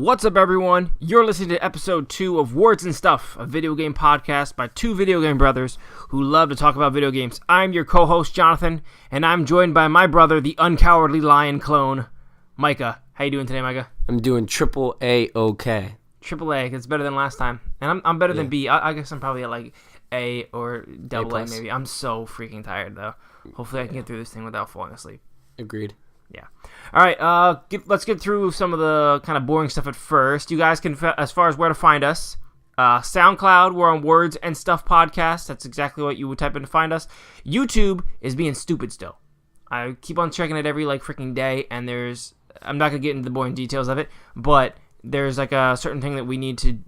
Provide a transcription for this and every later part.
What's up, everyone? You're listening to episode 2 of Words and Stuff, a video game podcast by two video game brothers who love to talk about video games. I'm your co-host, Jonathan, and I'm joined by my brother, the uncowardly lion clone, Micah. How you doing today, Micah? I'm doing triple A-OK. Triple A, it's better than last time. And I'm better than B. I guess I'm probably at like A or double A maybe. I'm so freaking tired, though. Hopefully I can get through this thing without falling asleep. Agreed. Yeah. All right, let's get through some of the kind of boring stuff at first. You guys can, as far as where to find us, SoundCloud, we're on Words and Stuff Podcast. That's exactly what you would type in to find us. YouTube is being stupid still. I keep on checking it every like freaking day, and I'm not going to get into the boring details of it, but there's like a certain thing that we need to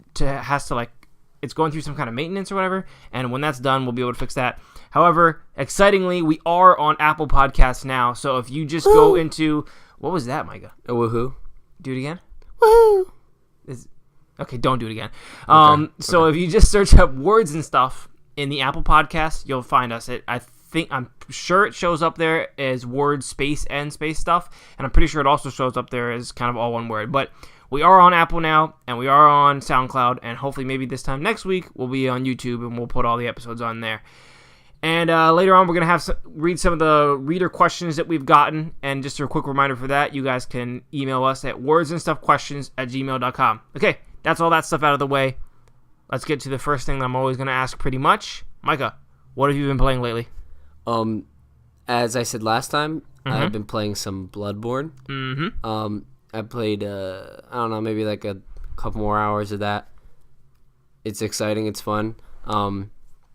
it's going through some kind of maintenance or whatever, and when that's done, we'll be able to fix that. However, excitingly, we are on Apple Podcasts now, so if you just go into... What was that, Micah? A woohoo. Do it again? Woohoo! Okay, don't do it again. So if you just search up Words and Stuff in the Apple Podcast, you'll find us. I'm sure it shows up there as Word Space and Space Stuff, and I'm pretty sure it also shows up there as kind of all one word, but... We are on Apple now, and we are on SoundCloud, and hopefully maybe this time next week we'll be on YouTube, and we'll put all the episodes on there. And later on, we're going to read some of the reader questions that we've gotten, and just a quick reminder for that, you guys can email us at wordsandstuffquestions@gmail.com. Okay, that's all that stuff out of the way. Let's get to the first thing that I'm always going to ask pretty much. Micah, what have you been playing lately? As I said last time, I've been playing some Bloodborne. I played, I don't know, maybe like a couple more hours of that. It's exciting. It's fun.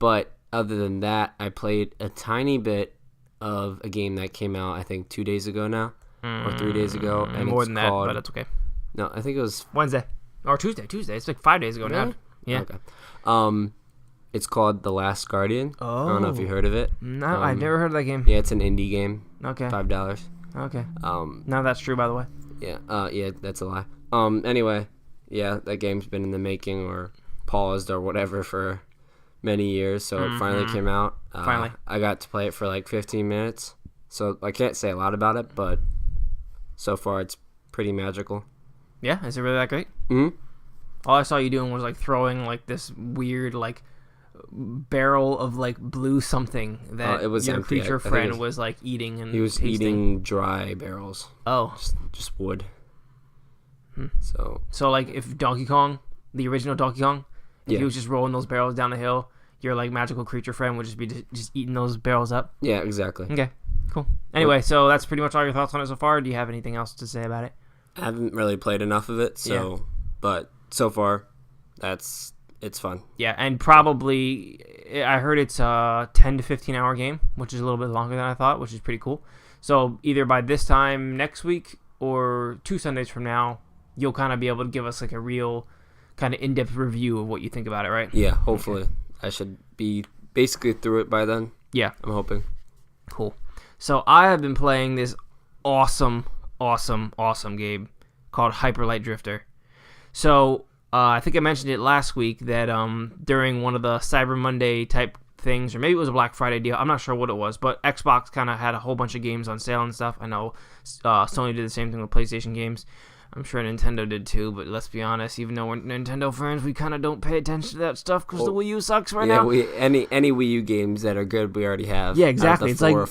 But other than that, I played a tiny bit of a game that came out, I think, 2 days ago now, or 3 days ago. And more it's than called, that, but it's okay. No, I think it was... Wednesday. Or Tuesday. It's like 5 days ago really? now. Yeah. Okay. It's called The Last Guardian. Oh. I don't know if you heard of it. No, I've never heard of that game. Yeah, it's an indie game. Okay. $5. Okay. No, that's true, by the way. Yeah, that's a lie. Anyway, yeah, that game's been in the making or paused or whatever for many years, so it finally came out. Finally. I got to play it for like 15 minutes, so I can't say a lot about it, but so far it's pretty magical. Yeah, is it really that great? Mm-hmm. All I saw you doing was like throwing like this weird like barrel of like blue something that it was your empty. creature friend was like eating and he was tasting. eating dry barrels. Oh, just wood. So like if Donkey Kong, the original Donkey Kong, if he was just rolling those barrels down the hill, your like magical creature friend would just be just eating those barrels up. Yeah, exactly. Okay, cool. Anyway, so that's pretty much all your thoughts on it so far. Do you have anything else to say about it? I haven't really played enough of it, but so far it's fun. Yeah, and probably, I heard it's a 10 to 15 hour game, which is a little bit longer than I thought, which is pretty cool. So either by this time next week or 2 Sundays from now, you'll kind of be able to give us like a real kind of in-depth review of what you think about it, right? Yeah, hopefully. Okay. I should be basically through it by then. Yeah. I'm hoping. Cool. So I have been playing this awesome game called Hyper Light Drifter. So... I think I mentioned it last week that during one of the Cyber Monday type things, or maybe it was a Black Friday deal, I'm not sure what it was, but Xbox kind of had a whole bunch of games on sale and stuff. I know Sony did the same thing with PlayStation games. I'm sure Nintendo did too, but let's be honest, even though we're Nintendo fans, we kind of don't pay attention to that stuff because the Wii U sucks now. Yeah, any Wii U games that are good, we already have. Yeah, exactly. It's like go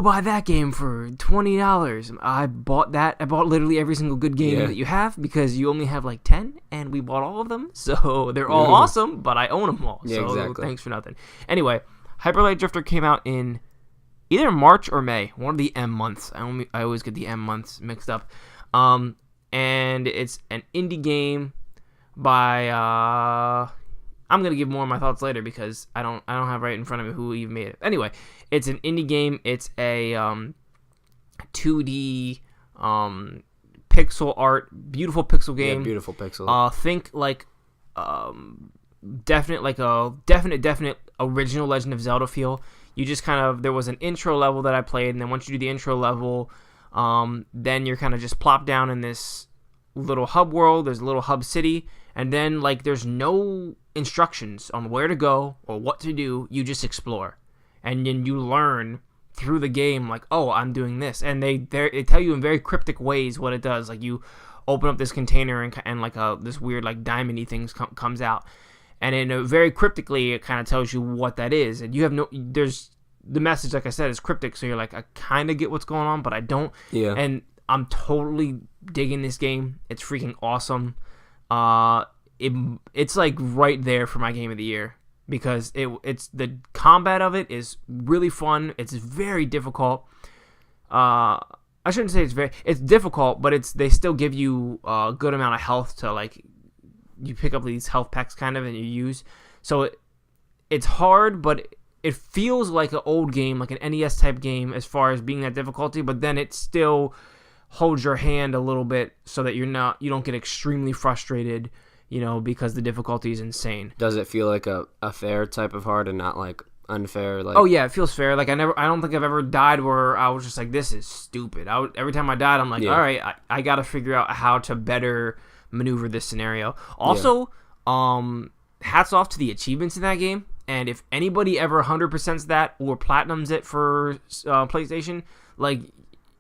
buy that game for $20. I bought that. I bought literally every single good game that you have because you only have like 10, and we bought all of them, so they're all awesome. But I own them all, so exactly. Thanks for nothing. Anyway, Hyper Light Drifter came out in either March or May, one of the M months. I always get the M months mixed up. And it's an indie game by I'm gonna give more of my thoughts later because I don't have right in front of me who even made it. Anyway, it's an indie game. It's a 2D pixel art, beautiful pixel game. Yeah, beautiful pixel. Think like definite original Legend of Zelda feel. You just there was an intro level that I played, and then once you do the intro level, then you're kind of just plopped down in this little hub world. There's a little hub city, and then like there's no instructions on where to go or what to do. You just explore, and then you learn through the game like, oh, I'm doing this, and they tell you in very cryptic ways what it does. Like you open up this container and like this weird like diamond-y thing comes out. And in very cryptically, it kind of tells you what that is. And you have the message, like I said, is cryptic. So you're like, I kind of get what's going on, but I don't. Yeah. And I'm totally digging this game. It's freaking awesome. It's like right there for my game of the year because it's the combat of it is really fun. It's very difficult. I shouldn't say it's difficult, but they still give you a good amount of health to like. You pick up these health packs kind of and you use. So it's hard, but it feels like an old game, like an NES type game as far as being that difficulty, but then it still holds your hand a little bit so that you don't get extremely frustrated, because the difficulty is insane. Does it feel like a fair type of hard and not like unfair? Like, oh yeah, it feels fair. Like I don't think I've ever died where I was just like, this is stupid. Every time I died, I'm like, all right, I got to figure out how to better maneuver this scenario. Also, hats off to the achievements in that game. And if anybody ever 100%s that or platinums it for PlayStation, like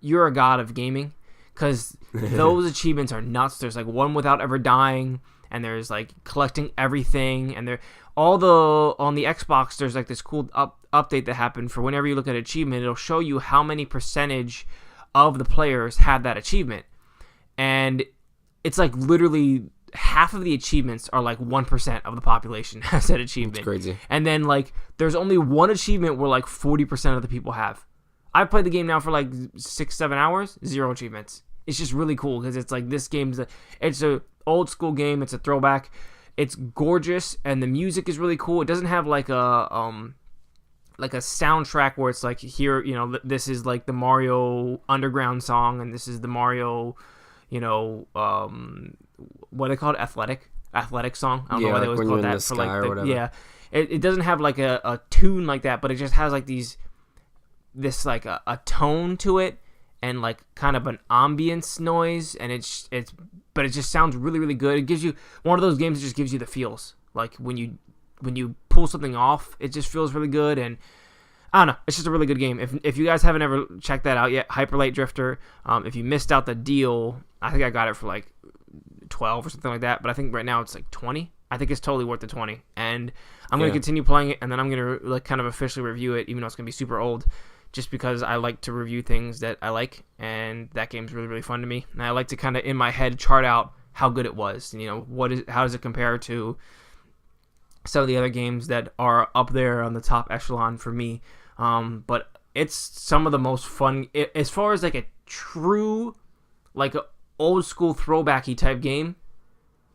you're a god of gaming, because those achievements are nuts. There's like one without ever dying, and there's like collecting everything, and on the Xbox. There's like this cool update that happened for whenever you look at achievement, it'll show you how many percentage of the players have that achievement, and it's like literally half of the achievements are like 1% of the population has that achievement. That's crazy. And then like there's only one achievement where like 40% of the people have. I've played the game now for like 6-7 hours, 0 achievements. It's just really cool because it's like this game's it's a old school game. It's a throwback. It's gorgeous and the music is really cool. It doesn't have like a soundtrack where it's like here, this is like the Mario Underground song and this is the Mario. What they call it, athletic song. I don't know why they always call it that for like or whatever. Yeah. It doesn't have like a tune like that, but it just has like this like a tone to it and like kind of an ambience noise, and but it just sounds really really good. It gives you one of those games that just gives you the feels. Like when you pull something off, it just feels really good. And I don't know. It's just a really good game. If you guys haven't ever checked that out yet, Hyper Light Drifter. If you missed out the deal, I think I got it for like 12 or something like that. But I think right now it's like 20. I think it's totally worth the 20. And I'm going to continue playing it, and then I'm going to like kind of officially review it, even though it's going to be super old, just because I like to review things that I like, and that game's really really fun to me. And I like to kind of in my head chart out how good it was. How does it compare to some of the other games that are up there on the top echelon for me. But it's some of the most fun as far as like a true like a old school throwbacky type game.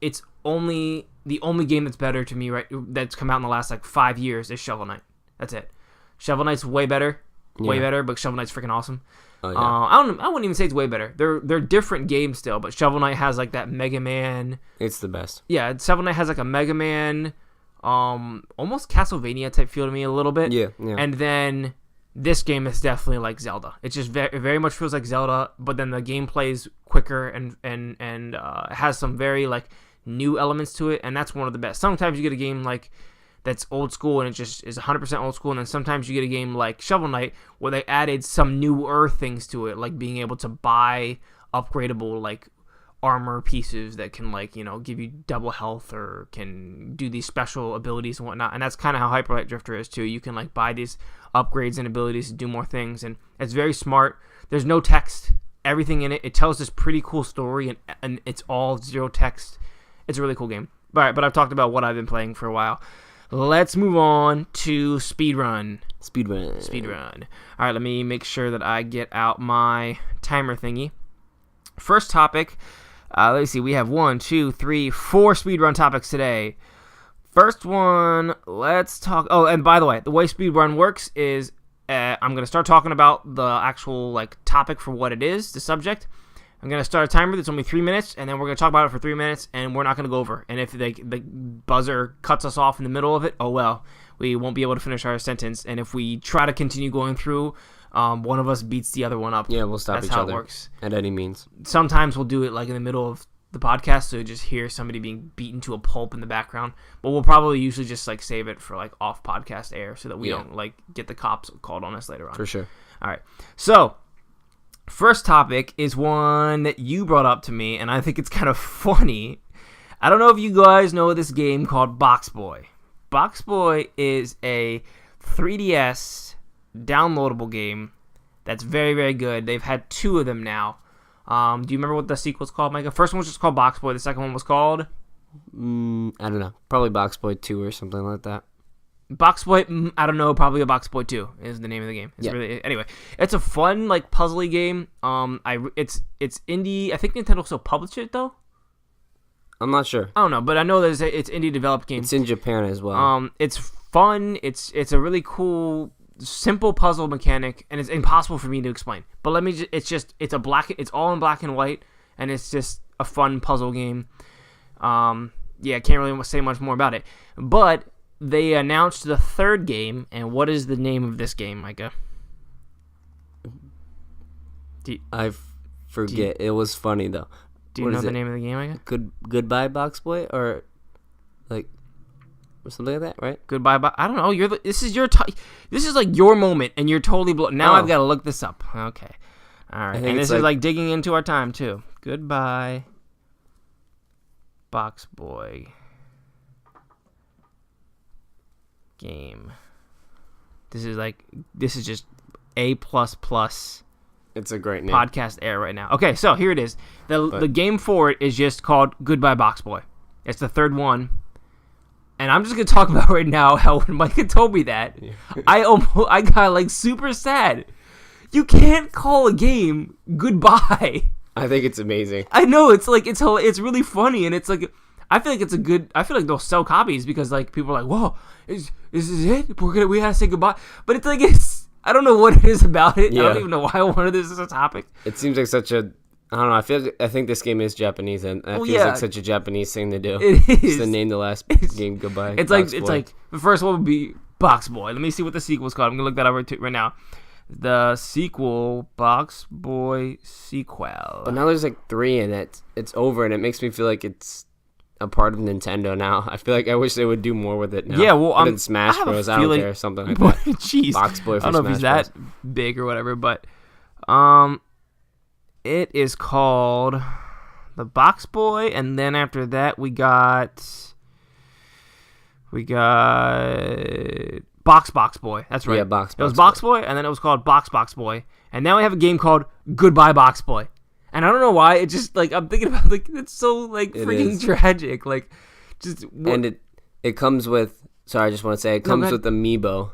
It's the only game that's better to me that's come out in the last like 5 years is Shovel Knight. That's it. Shovel Knight's way better, but Shovel Knight's freaking awesome. Oh, yeah. I wouldn't even say it's way better. They're different games still, but Shovel Knight has like that Mega Man. It's the best. Yeah, Shovel Knight has like a Mega Man, almost Castlevania type feel to me a little bit. Yeah. And then this game is definitely like Zelda. It just very, very much feels like Zelda, but then the gameplay is quicker and has some very like new elements to it, and that's one of the best. Sometimes you get a game like that's old school and it just is 100% old school, and then sometimes you get a game like Shovel Knight where they added some newer things to it, like being able to buy upgradable like armor pieces that can like give you double health or can do these special abilities and whatnot. And that's kind of how Hyper Light Drifter is too. You can like buy these upgrades and abilities to do more things, and it's very smart. There's no text, everything in it. It tells this pretty cool story, and it's all zero text. It's a really cool game. All right, but I've talked about what I've been playing for a while. Let's move on to Speedrun. All right, let me make sure that I get out my timer thingy. First topic. Let's see. We have 4 Speedrun topics today. First one, let's talk. Oh, and by the way, the way Speedrun works is I'm going to start talking about the actual like topic for what it is, the subject. I'm going to start a timer that's only 3 minutes, and then we're going to talk about it for 3 minutes, and we're not going to go over. And if the buzzer cuts us off in the middle of it, oh well, we won't be able to finish our sentence. And if we try to continue going through, one of us beats the other one up. Yeah, we'll stop That's each how other it works. at any means. Sometimes we'll do it like in the middle of the podcast, so you just hear somebody being beaten to a pulp in the background. But we'll probably usually just like save it for like off podcast air so that we don't like get the cops called on us later on. For sure. All right. So First topic is one that you brought up to me, and I think it's kind of funny. I don't know if you guys know this game called Box Boy. Box Boy is a 3DS downloadable game that's very, very good. They've had 2 of them now. Do you remember what the sequel's called, Micah? First one was just called Box Boy. The second one was called? I don't know. Probably Box Boy 2 or something like that. Box Boy, I don't know, probably a Box Boy 2 is the name of the game. Anyway, it's a fun, like, puzzly game. It's indie. I think Nintendo still published it, though. I'm not sure. I don't know, but I know it's indie developed game. It's in Japan as well. It's fun. It's a really cool, simple puzzle mechanic, and it's impossible for me to explain. But it's all in black and white, and it's just a fun puzzle game. I can't really say much more about it, but they announced the 3rd game, and what is the name of this game, Micah? I forget. It was funny, though. Do you know the name of the game, Micah? Goodbye, Box Boy? Or something like that, right? Goodbye, I don't know. This is like your moment, and you're totally blown. Now I've got to look this up. Okay. All right. And this is like digging into our time, too. Goodbye, Box Boy game. This is just A++. It's a great name. Podcast air right now. Okay, so here it is. The game for it is just called Goodbye Box Boy. It's the 3rd one. And I'm just going to talk about right now how when Micah told me that, I got like super sad. You can't call a game Goodbye. I think it's amazing. I know, it's really funny, and it's like, I feel like they'll sell copies because like people are like, whoa, is this it? We gotta say goodbye. But it's like, I don't know what it is about it. Yeah. I don't even know why I wanted this as a topic. It seems like such a, I don't know. I think this game is Japanese, and it feels like such a Japanese thing to do. It is. Just to name the last game Goodbye. It's like the first one would be Box Boy. Let me see what the sequel's called. I'm gonna look that up right now. The sequel, Box Boy sequel. But now there's like 3 in it. It's over, and it makes me feel like it's a part of Nintendo now. I feel like I wish they would do more with it now. Yeah, well, in Smash Bros. I don't care, something like that. Jeez, Box Boy for I don't know Smash if he's Bros. that big or whatever, but it is called the Box Boy, and then after that we got Box Boy. That's right. Yeah, Box. It was Box Boy, and then it was called Box Boy, and now we have a game called Goodbye Box Boy. And I don't know why, it just, like, I'm thinking about, like, it's so, like, freaking tragic. Like, just... And it comes with... Sorry, I just want to say, it comes with Amiibo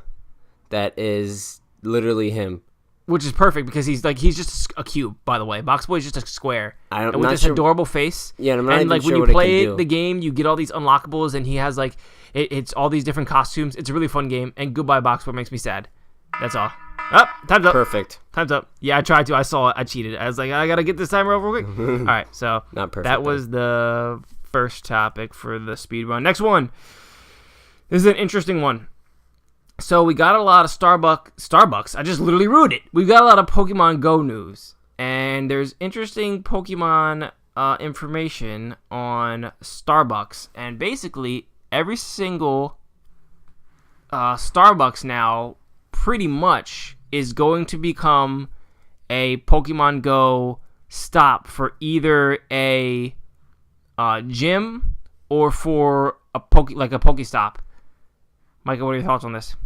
that is literally him. Which is perfect, because he's just a cube, by the way. Box Boy's just a square. And with this adorable face. Yeah, and I'm not even like, sure when what you play it can do. the game, you get all these unlockables, and he has, like... It's all these different costumes. It's a really fun game, and Goodbye Box Boy makes me sad. That's all. Time's up. Perfect. Time's up. Yeah, I tried to. I saw it. I cheated. I was like, I gotta get this timer over quick. All right, so Not perfect, that was the first topic for the speed run. Next one. This is an interesting one. So we got a lot of Starbucks. I just literally ruined it. We got a lot of Pokemon Go news, and there's interesting Pokemon information on Starbucks, and basically every single Starbucks now pretty much is going to become a Pokemon Go stop for either a gym or for a Pokestop. Michael, what are your thoughts on this?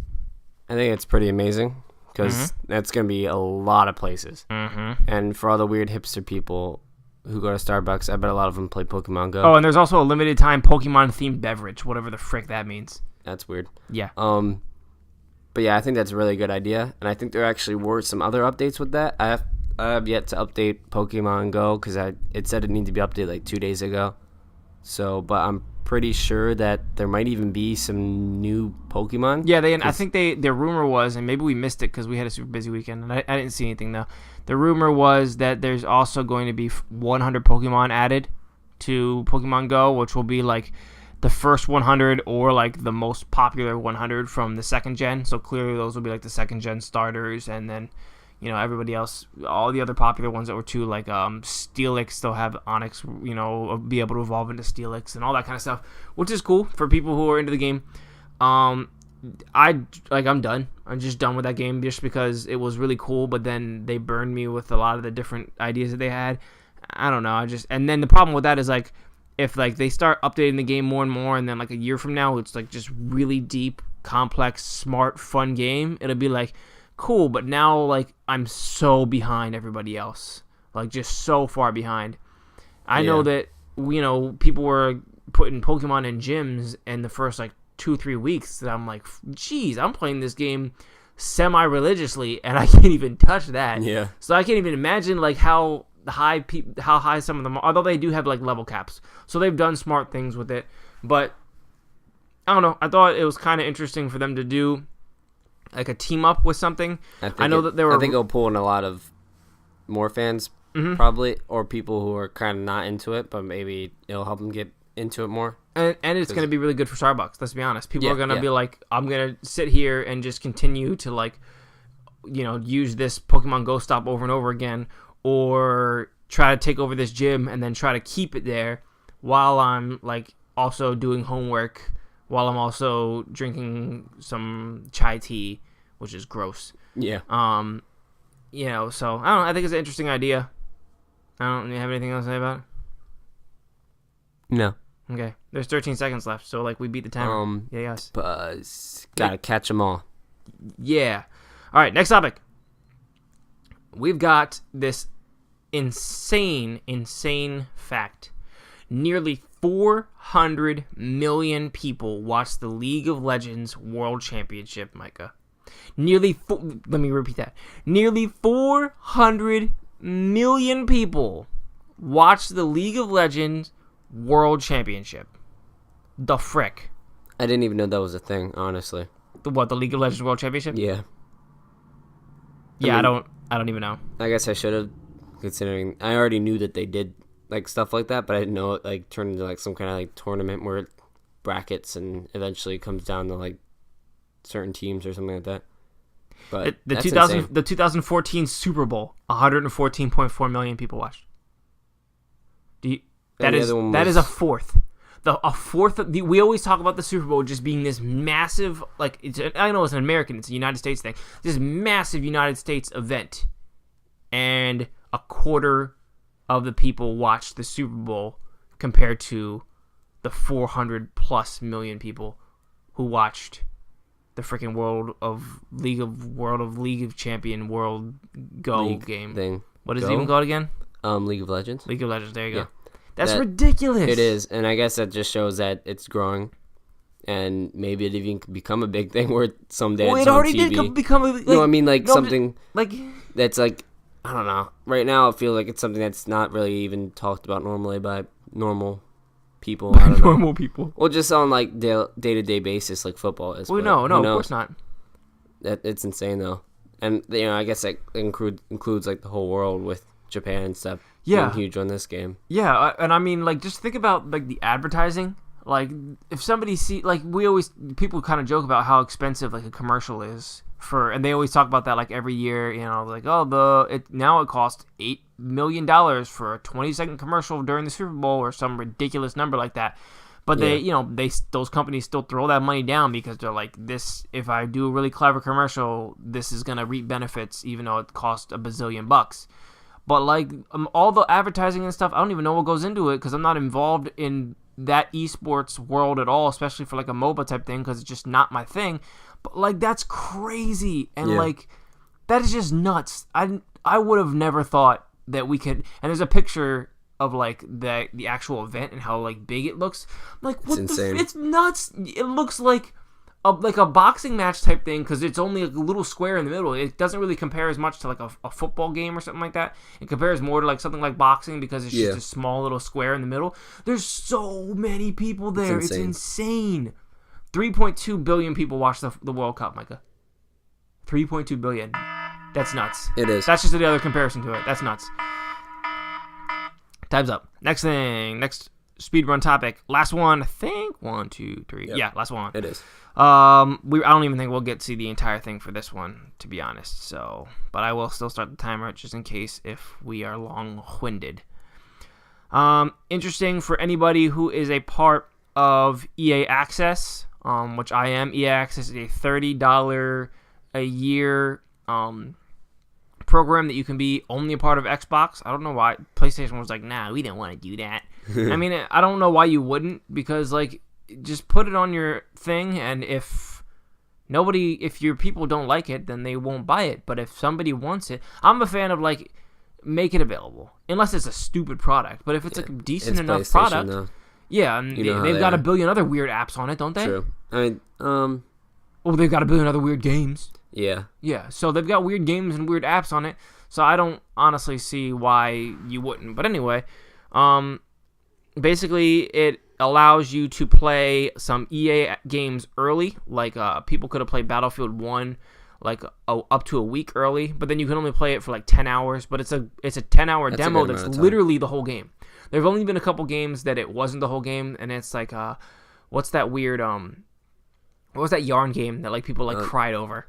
I think it's pretty amazing because that's going to be a lot of places. Mm-hmm. And for all the weird hipster people who go to Starbucks, I bet a lot of them play Pokemon Go. Oh, and there's also a limited time Pokemon-themed beverage, whatever the frick that means. That's weird. Yeah. But yeah, I think that's a really good idea, and I think there actually were some other updates with that. I have yet to update Pokemon Go because it said it needed to be updated like 2 days ago. So, but I'm pretty sure that there might even be some new Pokemon. Yeah, I think their rumor was, and maybe we missed it because we had a super busy weekend, and I didn't see anything though. The rumor was that there's also going to be 100 Pokemon added to Pokemon Go, which will be like the first 100 or like the most popular 100 from the second gen. So clearly those will be like the second gen starters, and then everybody else, all the other popular ones that were too, like Steelix, they'll have Onix, be able to evolve into Steelix and all that kind of stuff, which is cool for people who are into the game. I'm done. I'm just done with that game just because it was really cool, but then they burned me with a lot of the different ideas that they had. I don't know. And then the problem with that is like, if like they start updating the game more and more, and then like a year from now, it's like just really deep, complex, smart, fun game, it'll be like cool. But now like I'm so behind everybody else, like just so far behind. I know that people were putting Pokemon in gyms in the first like 2-3 weeks, that I'm like, geez, I'm playing this game semi-religiously, and I can't even touch that. Yeah. So I can't even imagine like how high some of them are, although they do have like level caps, so they've done smart things with it. But I don't know, I thought it was kind of interesting for them to do like a team up with something. I think it'll pull in a lot of more fans, probably, or people who are kind of not into it, but maybe it'll help them get into it more. And it's going to be really good for Starbucks, let's be honest. People are going to be like, I'm going to sit here and just continue to like use this Pokemon Go Stop over and over again, or try to take over this gym and then try to keep it there while I'm like also doing homework, while I'm also drinking some chai tea, which is gross. Yeah. So I don't know, I think it's an interesting idea. I don't have anything else to say about it. No. Okay. There's 13 seconds left, so like we beat the timer. Yes. Buzz. Gotta catch them all. Yeah. All right, next topic. We've got this insane fact. Nearly 400 million people watched the League of Legends World Championship, Micah. Let me repeat that. Nearly 400 million people watched the League of Legends World Championship. The frick? I didn't even know that was a thing, honestly. The League of Legends World Championship? Yeah. Yeah, I don't even know. I guess I should have, considering I already knew that they did like stuff like that, but I didn't know it like turned into like some kind of like tournament where it brackets and eventually comes down to like certain teams or something like that. But the 2014 Super Bowl, 114.4 million people watched. That is a fourth. We always talk about the Super Bowl just being this massive, like I know it's an American, it's a United States thing. This massive United States event, and a quarter of the people watched the Super Bowl compared to the 400+ million people who watched the freaking World of League of Champion World Go League game thing. What is it even called again? League of Legends. League of Legends. There you Yeah. go. That's ridiculous. It is, and I guess that just shows that it's growing, and maybe it even could become a big thing where someday it's it on already TV. did become a... Like, no, I mean like something like that's like, I don't know. Right now, I feel like it's something that's not really even talked about normally by normal people. I don't know. Normal people. Well, just on like day-to-day basis, like football is. Well, no, of course not. It's insane though, and I guess that includes like the whole world with Japan and stuff. Yeah, being huge on this game. Yeah, and I mean, like, just think about like the advertising. Like, if somebody people kind of joke about how expensive like a commercial is and they always talk about that like every year. Like, now it costs $8 million for a 20-second commercial during the Super Bowl or some ridiculous number like that. But those companies still throw that money down because they're like, this, if I do a really clever commercial, this is gonna reap benefits, even though it costs $1 bazillion. But like all the advertising and stuff, I don't even know what goes into it because I'm not involved in that esports world at all, especially for like a MOBA type thing because it's just not my thing. But like that's crazy, and like that is just nuts. I would have never thought that we could. And there's a picture of like the actual event and how like big it looks. I'm like, what? It's nuts. It looks like a boxing match type thing because it's only a little square in the middle. It doesn't really compare as much to like a football game or something like that. It compares more to like something like boxing because it's just a small little square in the middle. There's so many people there. It's insane. 3.2 billion people watch the World Cup, Micah. 3.2 billion. That's nuts. It is. That's just the other comparison to it. That's nuts. Time's up. Next speedrun topic. Last one, I think. 1, 2, 3. Yep. Yeah, last one. It is. I don't even think we'll get to see the entire thing for this one, to be honest. So, but I will still start the timer just in case if we are long-winded. Interesting for anybody who is a part of EA Access. which I am. EA Access is a $30 a year program that you can be only a part of Xbox. I don't know why PlayStation was like, nah, we didn't want to do that. I mean, I don't know why you wouldn't, because like, just put it on your thing, and if your people don't like it, then they won't buy it. But if somebody wants it, I'm a fan of like, make it available, unless it's a stupid product. But if it's a decent enough product, though. Yeah, and they've got a billion other weird apps on it, don't they? True. I mean, well, they've got a billion other weird games. Yeah. Yeah, so they've got weird games and weird apps on it, so I don't honestly see why you wouldn't. But anyway, basically it allows you to play some EA games early, like people could have played Battlefield 1 like up to a week early, but then you can only play it for like 10 hours, but it's a 10-hour demo that's literally the whole game. There have only been a couple games that it wasn't the whole game, and it's like what's that weird what was that yarn game that like people like cried over?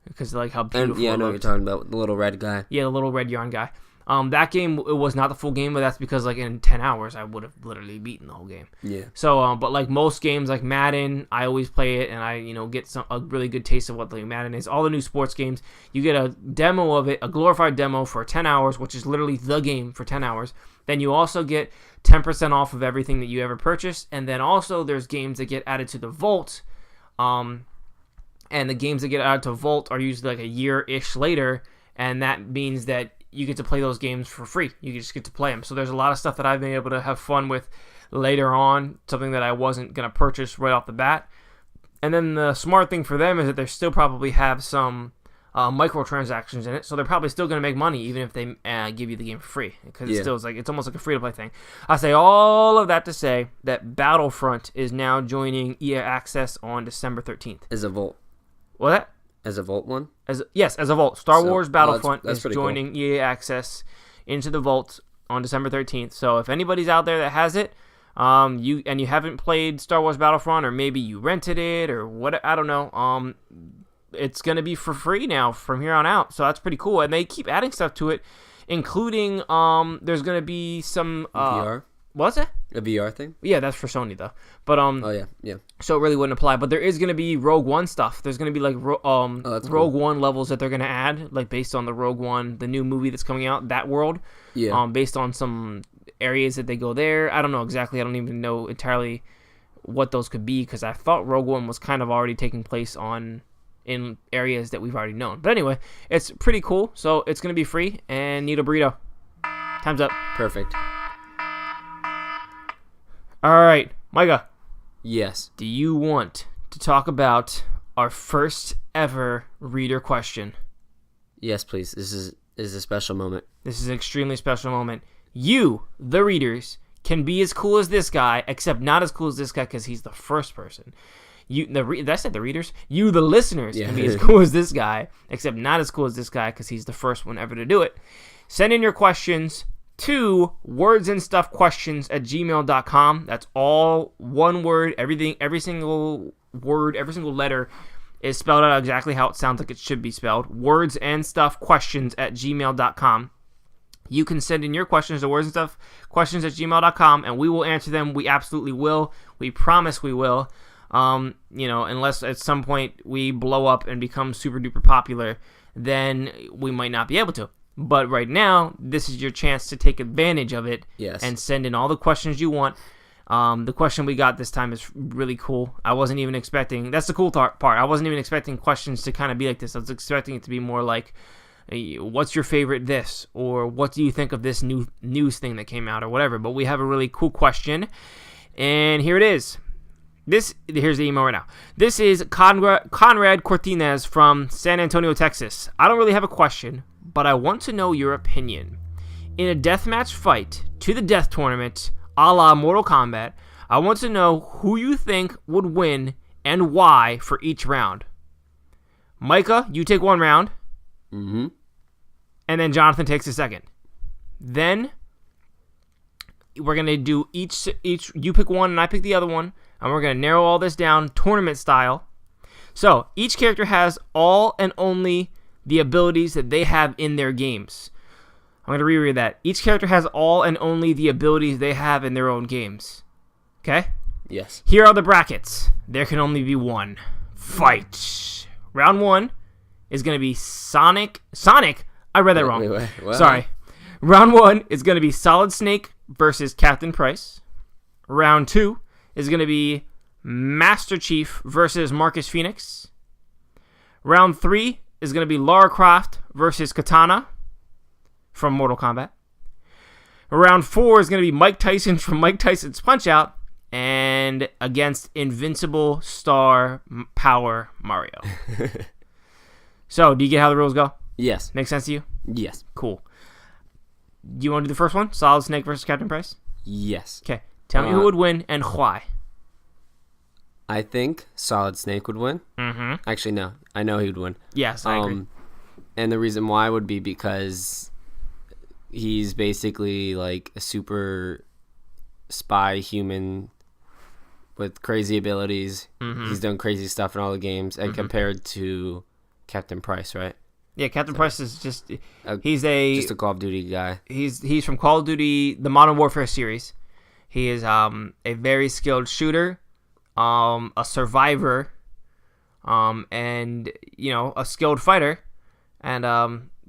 Because like how beautiful. Yeah, I know what you're talking about, the little red guy. Yeah, the little red yarn guy. That game, it was not the full game, but that's because like in 10 hours I would have literally beaten the whole game. Yeah. So, but like most games, like Madden, I always play it, and I get a really good taste of what like Madden is. All the new sports games, you get a demo of it, a glorified demo for 10 hours, which is literally the game for 10 hours. Then you also get 10% off of everything that you ever purchased, and then also there's games that get added to the Vault. And the games that get added to Vault are usually like a year-ish later, and that means that you get to play those games for free. You just get to play them. So there's a lot of stuff that I've been able to have fun with later on, something that I wasn't going to purchase right off the bat. And then the smart thing for them is that they still probably have some microtransactions in it, so they're probably still going to make money even if they give you the game for free, because it's still it's almost like a free-to-play thing. I say all of that to say that Battlefront is now joining EA Access on December 13th. As a Vault. What? As a Vault one? Yes, as a Vault. Star Wars Battlefront that's is joining cool. EA Access into the Vault on December 13th. So if anybody's out there that has it, you haven't played Star Wars Battlefront, or maybe you rented it, or what, I don't know, it's going to be for free now from here on out. So that's pretty cool. And they keep adding stuff to it, including there's going to be some VR. What's that? A VR thing? Yeah, that's for Sony though. But oh yeah. So it really wouldn't apply. But there is going to be Rogue One stuff. There's going to be like Rogue One levels that they're going to add, like based on the Rogue One, the new movie that's coming out, that world. Yeah. Based on some areas that they go there. I don't know exactly. I don't even know entirely what those could be, because I thought Rogue One was kind of already taking place in areas that we've already known. But anyway, it's pretty cool. So it's going to be free, and need a burrito. Time's up. Perfect. All right, Micah. Yes. Do you want to talk about our first ever reader question? Yes, please. This is a special moment. This is an extremely special moment. You, the readers, can be as cool as this guy, except not as cool as this guy because he's the first person. Did I say the readers? You, the listeners, can be as cool as this guy, except not as cool as this guy because he's the first one ever to do it. Send in your questions to wordsandstuffquestions@gmail.com. That's all one word. Every single word, every single letter is spelled out exactly how it sounds like it should be spelled. wordsandstuffquestions@gmail.com. You can send in your questions to wordsandstuffquestions@gmail.com, and we will answer them. We absolutely will. We promise we will. Unless at some point we blow up and become super duper popular, then we might not be able to. But right now, this is your chance to take advantage of it. Yes. And send in all the questions you want. The question we got this time is really cool. I wasn't even expecting... That's the cool part. I wasn't even expecting questions to kind of be like this. I was expecting it to be more like, what's your favorite this? Or what do you think of this new news thing that came out or whatever? But we have a really cool question. And here it is. Here's the email right now. This is Conrad Cortinez from San Antonio, Texas. I don't really have a question, but I want to know your opinion. In a deathmatch fight to the death tournament, a la Mortal Kombat, I want to know who you think would win and why for each round. Micah, you take one round. Mm-hmm. And then Jonathan takes the second. Then we're going to do each you pick one and I pick the other one, and we're going to narrow all this down tournament style. So each character has all and only the abilities that they have in their games. I'm going to reread that. Each character has all and only the abilities they have in their own games. Okay? Yes. Here are the brackets. There can only be one. Fight. Round 1 is going to be Sonic. I read that wrong. What? Sorry. Round 1 is going to be Solid Snake versus Captain Price. Round 2 is going to be Master Chief versus Marcus Phoenix. Round 3 is going to be Lara Croft versus Katana from Mortal Kombat. Round 4 is going to be Mike Tyson from Mike Tyson's Punch-Out! And against Invincible Star Power Mario. So, do you get how the rules go? Yes. Make sense to you? Yes. Cool. Do you want to do the first one? Solid Snake versus Captain Price? Yes. Okay. Tell me who would win and why. I think Solid Snake would win. Mm-hmm. Actually, no. I know he would win. Yes, I agree. And the reason why would be because he's basically like a super spy human with crazy abilities. Mm-hmm. He's done crazy stuff in all the games, and compared to Captain Price, right? Yeah, Captain Price is just just a Call of Duty guy. He's from Call of Duty, the Modern Warfare series. He is a very skilled shooter, a survivor, and a skilled fighter, and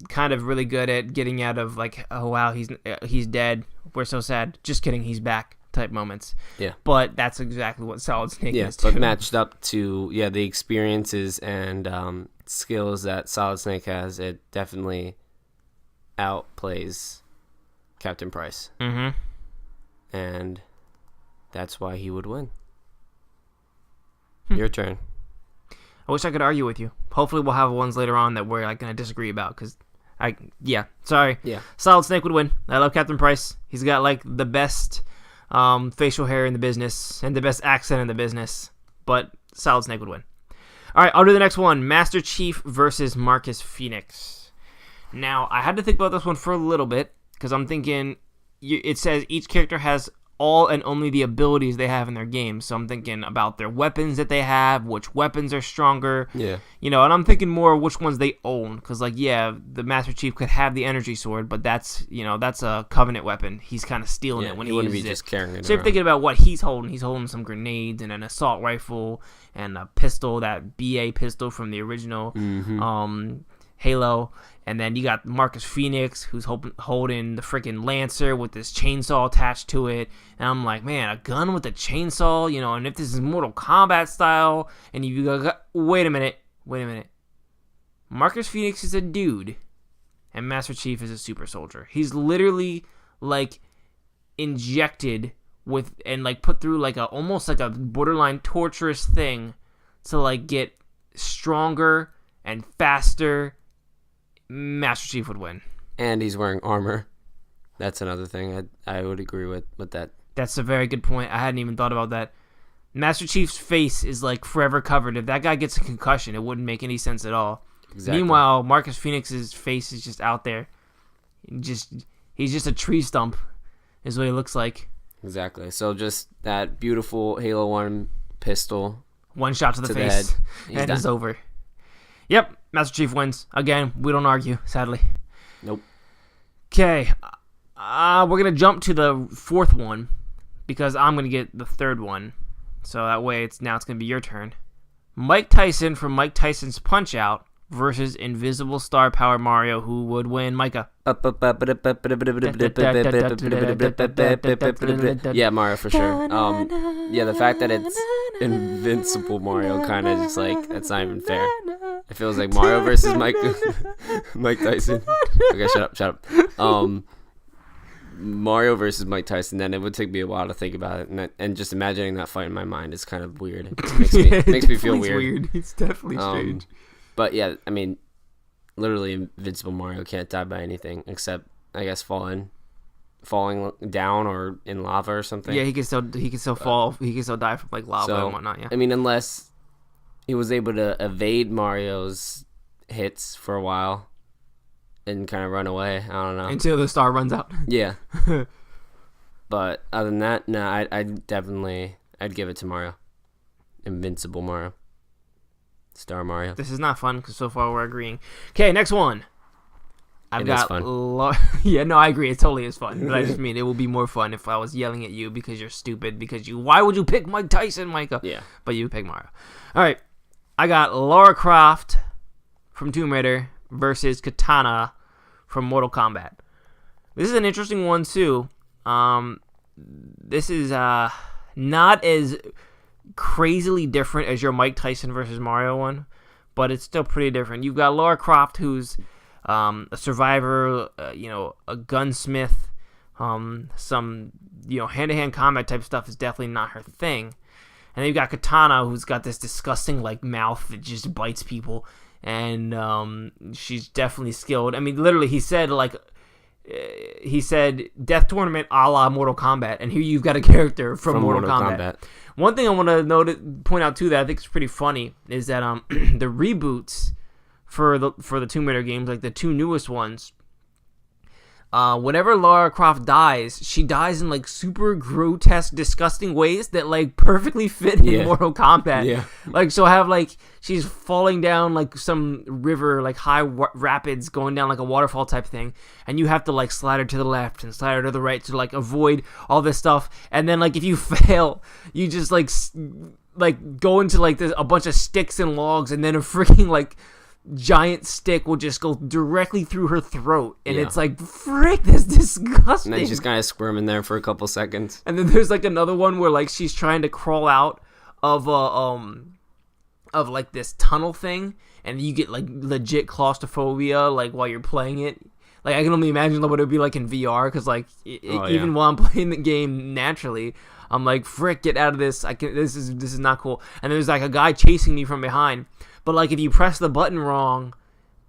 kind of really good at getting out of like, oh wow, he's dead. We're so sad. Just kidding, he's back type moments. Yeah. But that's exactly what Solid Snake is too. But matched up to the experiences and skills that Solid Snake has, it definitely outplays Captain Price. Mm-hmm. And that's why he would win. Your turn. I wish I could argue with you. Hopefully we'll have ones later on that we're like going to disagree about because sorry. Yeah. Solid Snake would win. I love Captain Price. He's got like the best facial hair in the business and the best accent in the business, but Solid Snake would win. All right, I'll do the next one. Master Chief versus Marcus Phoenix. Now, I had to think about this one for a little bit because I'm thinking it says each character has all and only the abilities they have in their game. So I'm thinking about their weapons that they have, which weapons are stronger. Yeah. And I'm thinking more of which ones they own. Because, the Master Chief could have the energy sword, but that's a Covenant weapon. He's kind of stealing it when he wouldn't uses be just carrying it So around. you're thinking about what he's holding. He's holding some grenades and an assault rifle and a pistol, that BA pistol from the original Halo. And then you got Marcus Phoenix, who's holding the freaking Lancer with this chainsaw attached to it. And I'm like, man, a gun with a chainsaw, and if this is Mortal Kombat style, and you go, wait a minute. Marcus Phoenix is a dude, and Master Chief is a super soldier. He's literally, injected with, and, put through, almost like a borderline torturous thing to, get stronger and faster. Master Chief would win. And he's wearing armor. That's another thing I would agree with that. That's a very good point. I hadn't even thought about that. Master Chief's face is forever covered. If that guy gets a concussion, it wouldn't make any sense at all. Exactly. Meanwhile, Marcus Phoenix's face is just out there. He's just a tree stump, is what he looks like. Exactly. So just that beautiful Halo 1 pistol. One shot to the Head. face, and done. it's over. Yep, Master Chief wins. Again, we don't argue, sadly. Nope. Okay, we're going to jump to the fourth one because I'm going to get the third one. So that way it's going to be your turn. Mike Tyson from Mike Tyson's Punch-Out! Versus Invisible Star Power Mario. Who would win, Micah? Yeah, Mario for sure. The fact that it's Invincible Mario kind of just that's not even fair. It feels like Mario versus Mike Tyson. Okay, shut up. Mario versus Mike Tyson. Then it would take me a while to think about it, and just imagining that fight in my mind is kind of weird. It makes me feel weird. It's definitely strange. But yeah, I mean, literally Invincible Mario can't die by anything except, I guess, falling down or in lava or something. Yeah, he can still fall. He can still die from lava and whatnot. Yeah. I mean, unless he was able to evade Mario's hits for a while and kind of run away. I don't know. Until the star runs out. Yeah. But other than that, no, I'd give it to Mario. Invincible Mario. Star Mario. This is not fun because so far we're agreeing. Okay, next one. I've It is got fun. yeah, no, I agree. It totally is fun. But I just mean it would be more fun if I was yelling at you because you're stupid. Why would you pick Mike Tyson, Micah? Yeah. But you pick Mario. All right, I got Lara Croft from Tomb Raider versus Katana from Mortal Kombat. This is an interesting one too. This is not as crazily different as your Mike Tyson versus Mario one, but it's still pretty different. You've got Lara Croft, who's a survivor, a gunsmith, some hand-to-hand combat type stuff is definitely not her thing. And then you've got Katana, who's got this disgusting mouth that just bites people, and she's definitely skilled. I mean, literally, he said Death Tournament a la Mortal Kombat, and here you've got a character from Mortal Kombat. One thing I want to point out too that I think is pretty funny is that the reboots for the Tomb Raider games, like the two newest ones, whenever Lara Croft dies, she dies in super grotesque, disgusting ways that perfectly fit in Mortal Kombat. Yeah. So have she's falling down some river, high rapids, going down a waterfall type thing, and you have to slide her to the left and slide her to the right to avoid all this stuff. And then if you fail, you just go into a bunch of sticks and logs, and then a freaking giant stick will just go directly through her throat, and it's frick, that's disgusting. And then she's kind of squirming there for a couple seconds. And then there's another one where she's trying to crawl out of this tunnel thing, and you get legit claustrophobia while you're playing it. I can only imagine what it would be in VR, because even while I'm playing the game naturally, I'm frick, get out of this. This is not cool. And there's a guy chasing me from behind. But if you press the button wrong,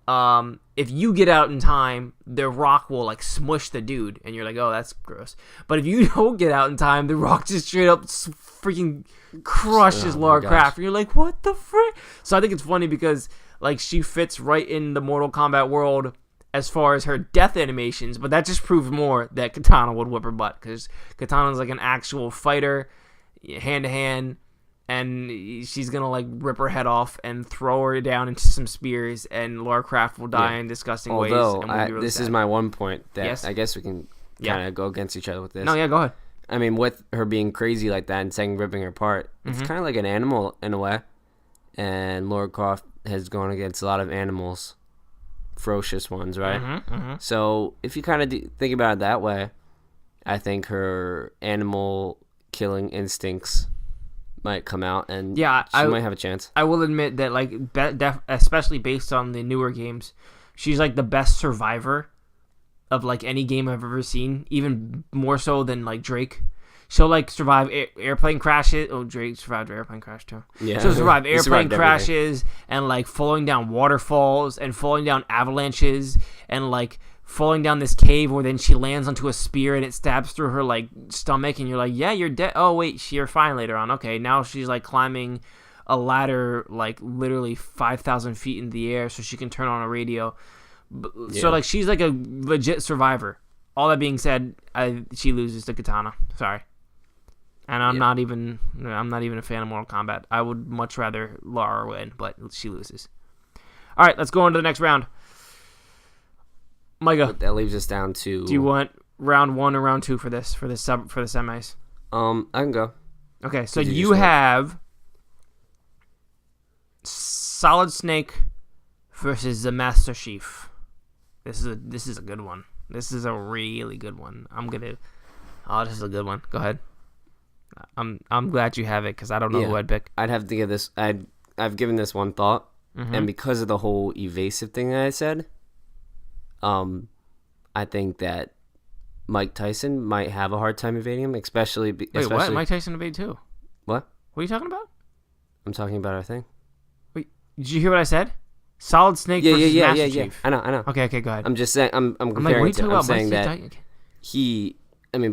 if you get out in time, the rock will smush the dude, and you're oh, that's gross. But if you don't get out in time, the rock just straight up freaking crushes Lara Croft, and you're what the frick? So I think it's funny because she fits right in the Mortal Kombat world as far as her death animations, but that just proves more that Katana would whip her butt, because Katana's an actual fighter, hand to hand. And she's going to rip her head off and throw her down into some spears, and Lara Croft will die in disgusting ways. Although, this is my one point that I guess we can kind of go against each other with this. No, yeah, go ahead. I mean, with her being crazy like that and saying ripping her apart, it's kind of like an animal in a way. And Lara Croft has gone against a lot of animals, ferocious ones, right? So if you kind of think about it that way, I think her animal killing instincts might come out, and she might have a chance. I will admit that especially based on the newer games, she's the best survivor of any game I've ever seen, even more so than Drake. She'll survive airplane crashes. Oh, Drake survived an airplane crash too. Yeah. She'll survive airplane crashes and falling down waterfalls and falling down avalanches and falling down this cave where then she lands onto a spear and it stabs through her stomach, and you're yeah, you're dead. Oh wait, you're fine later on. Okay, now she's climbing a ladder literally 5,000 feet in the air so she can turn on a radio. So she's a legit survivor. All that being said, she loses to Katana. Sorry. And I'm not even a fan of Mortal Kombat. I would much rather Lara win, but she loses. All right, let's go on to the next round. Micah, that leaves us down to. Do you want round 1 or round 2 for the semis? I can go. Okay, so you have Solid Snake versus the Master Chief. This is a good one. This is a really good one. This is a good one. Go ahead. I'm glad you have it, because I don't know who I'd pick. I'd have to give this. I've given this one thought, and because of the whole evasive thing that I said. I think that Mike Tyson might have a hard time evading him, especially. Wait, what? Mike Tyson evade too? What? What are you talking about? I'm talking about our thing. Wait, did you hear what I said? Solid Snake versus Master Chief. I know. Okay, go ahead. I'm just saying. I'm comparing it to. I'm saying that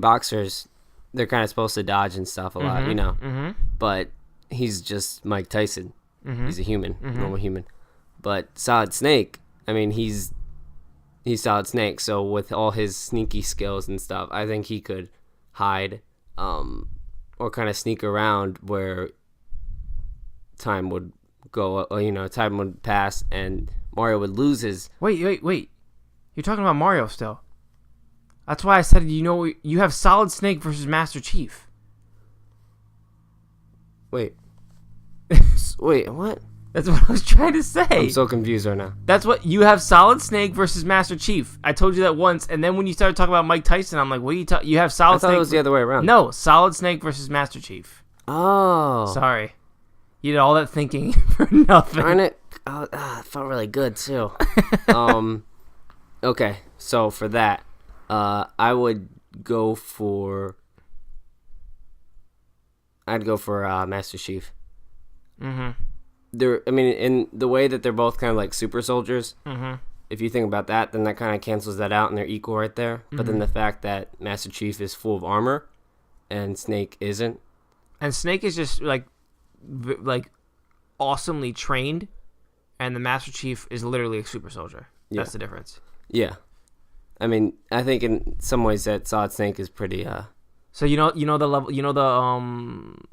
boxers, they're kind of supposed to dodge and stuff a lot, But he's just Mike Tyson. He's a human, normal human. But Solid Snake, I mean, he's Solid Snake, so with all his sneaky skills and stuff, I think he could hide or kind of sneak around where time would go, time would pass and Mario would lose his... Wait. You're talking about Mario still. That's why I said, you have Solid Snake versus Master Chief. Wait. Wait, what? That's what I was trying to say. I'm so confused right now. That's what you have. Solid Snake versus Master Chief. I told you that once, and then when you started talking about Mike Tyson, I'm like, what are you talking? You have Solid Snake. I thought it was the other way around. No, Solid Snake versus Master Chief. Oh. Sorry. You did all that thinking for nothing. Darn it. Oh, it felt really good, too. Okay, so for that, I would go for... I'd go for Master Chief. Mm-hmm. In the way that they're both kind of like super soldiers, if you think about that, then that kind of cancels that out and they're equal right there. Mm-hmm. But then the fact that Master Chief is full of armor and Snake isn't. And Snake is just like awesomely trained, and the Master Chief is literally a super soldier. That's the difference. Yeah. I mean, I think in some ways that Solid Snake is pretty... So you know the level,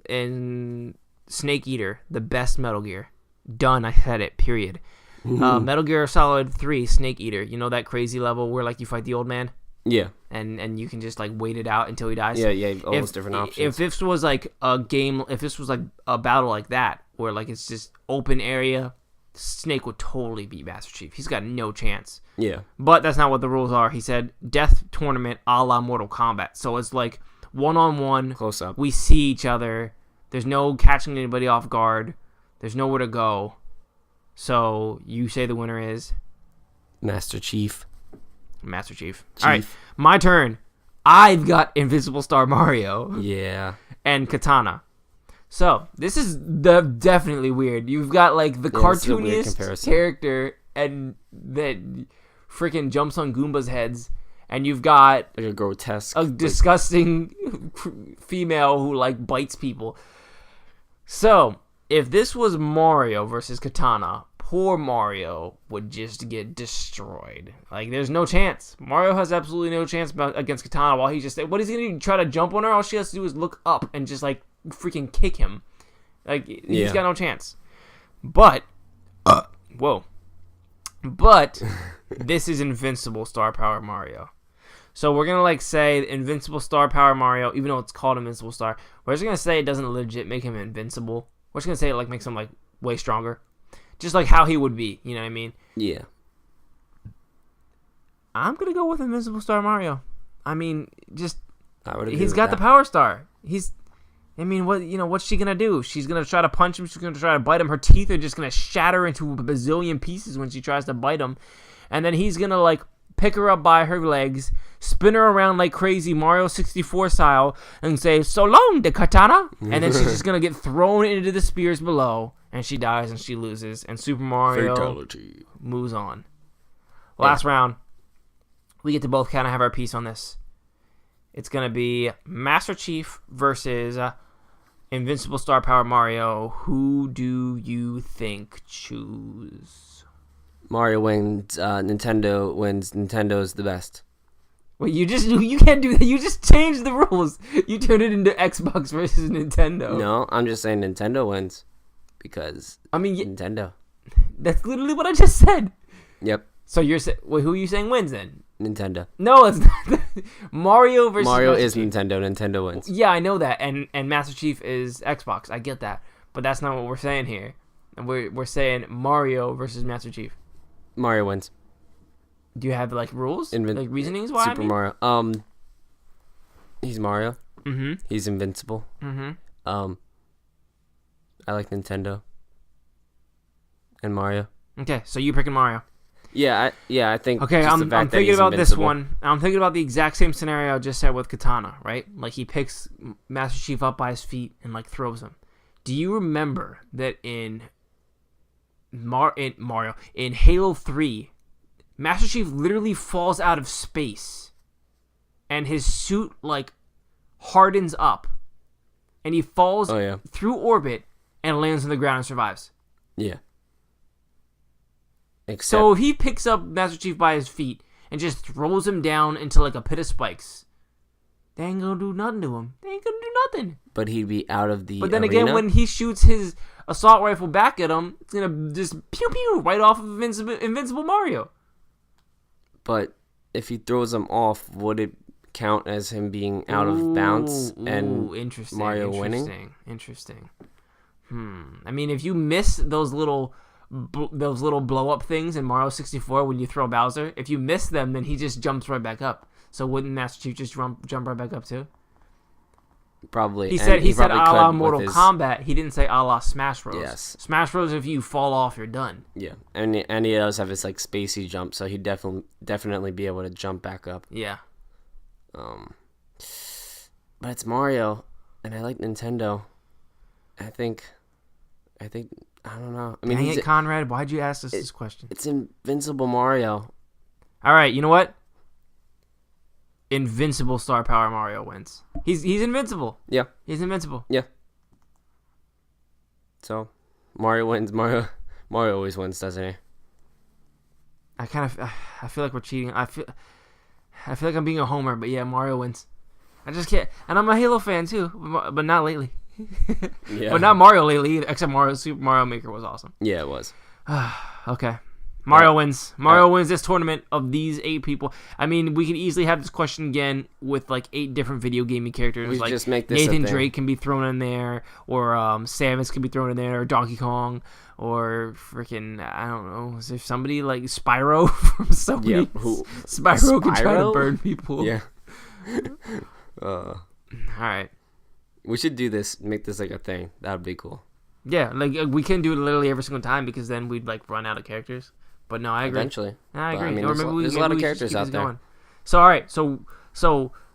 in Snake Eater, the best Metal Gear. Done, I said it, period. Metal Gear Solid 3, Snake Eater. You know that crazy level where like you fight the old man? Yeah. And you can just like wait it out until he dies? Yeah, all those different options. If this was like a game, if this was like a battle like that, where like it's just open area, Snake would totally beat Master Chief. He's got no chance. Yeah. But that's not what the rules are. He said death tournament a la Mortal Kombat. So it's like one-on-one. Close up. We see each other. There's no catching anybody off guard. There's nowhere to go. So you say the winner is? Master Chief. Master Chief. All right, my turn. I've got Invincible Star Mario. Yeah. And Katana. So this is definitely weird. You've got like the cartooniest character and that freaking jumps on Goomba's heads, and you've got like a grotesque, disgusting female who like bites people. So if this was Mario versus Katana, poor Mario would just get destroyed. Like there's no chance. Mario has absolutely no chance against Katana. While he's just what is he gonna do? Try to jump on her? All she has to do is look up and just like freaking kick him. Like he's got no chance. But but this is Invincible Star Power Mario. So we're gonna like say Invincible Star Power Mario, even though it's called Invincible Star. We're just gonna say it doesn't legit make him invincible. We're just gonna say it like makes him like way stronger, just like how he would be. You know what I mean? Yeah. I'm gonna go with Invincible Star Mario. I mean, just he's got the Power Star. What's she gonna do? She's gonna try to punch him. She's gonna try to bite him. Her teeth are just gonna shatter into a bazillion pieces when she tries to bite him, and then he's gonna like pick her up by her legs, spin her around like crazy Mario 64 style, and say, "So long, the Katana," and then she's just gonna get thrown into the spears below, and she dies and she loses, and Super Mario Fatality. Moves on. Last round, we get to both kind of have our piece on this. It's gonna be Master Chief versus Invincible Star Power Mario. Who do you think choose? Mario wins. Nintendo wins. Nintendo's the best. Wait, you can't do that. You just changed the rules. You turned it into Xbox versus Nintendo. No, I'm just saying Nintendo wins because Nintendo. That's literally what I just said. Yep. So who are you saying wins then? Nintendo. No, it's not. Mario versus Mario Master is Chief. Nintendo. Nintendo wins. Yeah, I know that, and Master Chief is Xbox. I get that, but that's not what we're saying here. And we're saying Mario versus Master Chief. Mario wins. Do you have like rules, like reasonings why? Super Mario. He's Mario. Mm-hmm. He's invincible. Mm-hmm. I like Nintendo. And Mario. Okay, so you picking Mario. Yeah, I think. Okay, I'm thinking about this one. I'm thinking about the exact same scenario I just said with Katana, right? Like he picks Master Chief up by his feet and like throws him. Do you remember that in Halo 3, Master Chief literally falls out of space, and his suit like hardens up, and he falls through orbit and lands on the ground and survives. Yeah. So if he picks up Master Chief by his feet and just throws him down into like a pit of spikes, they ain't gonna do nothing to him. They ain't gonna do nothing. But he'd be out of the But then arena? again, when he shoots his assault rifle back at him, it's gonna just pew pew right off of Invincible Mario. but if he throws them off, would it count as him being out of bounds and Mario winning? Interesting. I mean, if you miss those little blow up things in Mario 64 when you throw Bowser, if you miss them, then he just jumps right back up. So wouldn't Master Chief just jump right back up too? Probably. He said a la Mortal Kombat. He didn't say a la Smash Bros. Yes. Smash Bros. If you fall off, you're done. Yeah, and he does have his like spacey jump, so he'd definitely be able to jump back up. Yeah. But it's Mario, and I like Nintendo. I think I don't know. I mean, dang it, Conrad, why'd you ask us this question? It's Invincible Mario. All right, you know what? Invincible Star Power Mario wins. He's invincible. Yeah. He's invincible. Yeah. So, Mario wins. Mario always wins, doesn't he? I feel like we're cheating. I feel like I'm being a homer, but yeah, Mario wins. I just can't. And I'm a Halo fan too, but not lately. Yeah. But not Mario lately either, except Super Mario Maker was awesome. Yeah, it was. Okay. Mario wins. Mario wins this tournament of these 8 people. I mean, we could easily have this question again with like 8 different video gaming characters. We like just make this Nathan Drake can be thrown in there, or Samus can be thrown in there, or Donkey Kong, or freaking I don't know. Is there somebody like Spyro from Sony? Yeah, Spyro can try to burn people. Yeah. All right. We should do this. Make this like a thing. That would be cool. Yeah, like we can do it literally every single time because then we'd like run out of characters. But no, I agree. Eventually. I agree. I mean, or there's a lot of characters out there. Going. So, all right. So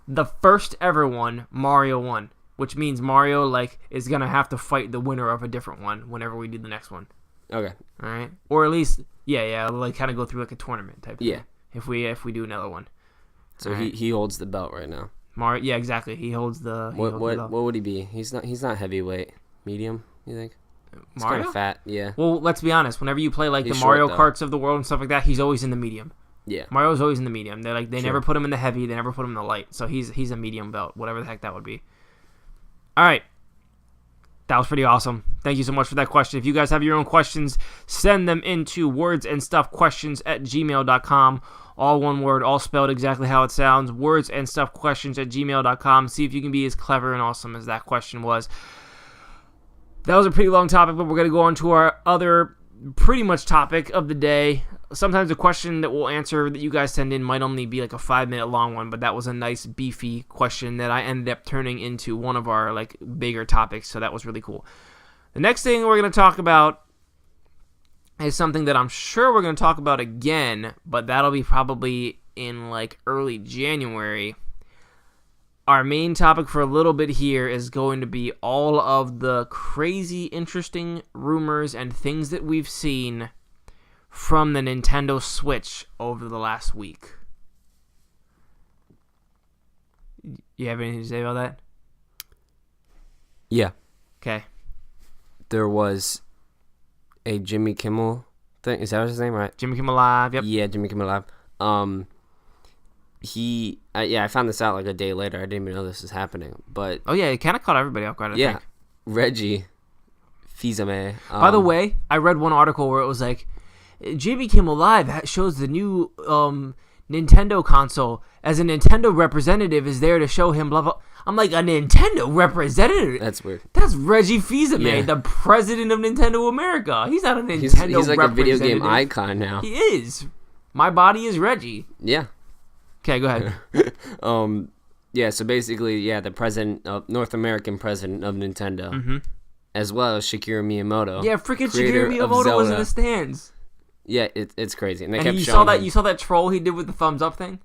the first ever one, Mario won, which means Mario like is gonna have to fight the winner of a different one whenever we do the next one. Okay. All right. Or at least, yeah, like kind of go through like a tournament type. Yeah. Thing, if we do another one. So he holds the belt right now. Mario. Yeah, exactly. He holds the. What would he be? He's not heavyweight. Medium. You think? He's Mario? kind of fat, yeah. Well, let's be honest. Whenever you play like the Mario Karts of the world and stuff like that, he's always in the medium. Yeah. Mario's always in the medium. They never put him in the heavy. They never put him in the light. So he's a medium belt, whatever the heck that would be. All right. That was pretty awesome. Thank you so much for that question. If you guys have your own questions, send them into wordsandstuffquestions@gmail.com. All one word, all spelled exactly how it sounds. wordsandstuffquestions@gmail.com. See if you can be as clever and awesome as that question was. That was a pretty long topic, but we're going to go on to our other pretty much topic of the day. Sometimes the question that we'll answer that you guys send in might only be like a 5-minute long one, but that was a nice beefy question that I ended up turning into one of our like bigger topics, so that was really cool. The next thing we're going to talk about is something that I'm sure we're going to talk about again, but that'll be probably in like early January. Our main topic for a little bit here is going to be all of the crazy, interesting rumors and things that we've seen from the Nintendo Switch over the last week. You have anything to say about that? Yeah. Okay. There was a Jimmy Kimmel thing. Is that his name, right? Jimmy Kimmel Live, yep. Yeah, Jimmy Kimmel Live. I found this out like a day later. I didn't even know this was happening. But oh yeah, it kind of caught everybody off guard. I think. Reggie Fils-Aimé. By the way, I read one article where it was like, Jimmy Kimmel Live shows the new Nintendo console as a Nintendo representative is there to show him blah blah. I'm like, a Nintendo representative? That's weird. That's Reggie Fils-Aimé, the president of Nintendo America. He's not a Nintendo He's like a video game icon now. He is. My body is Reggie. Yeah. Okay, go ahead. Yeah, so basically, the president of North American president of Nintendo, as well as Shigeru Miyamoto. Yeah, freaking Shigeru Miyamoto was in the stands. Yeah, it's crazy. And they kept you showing you saw that troll he did with the thumbs up thing?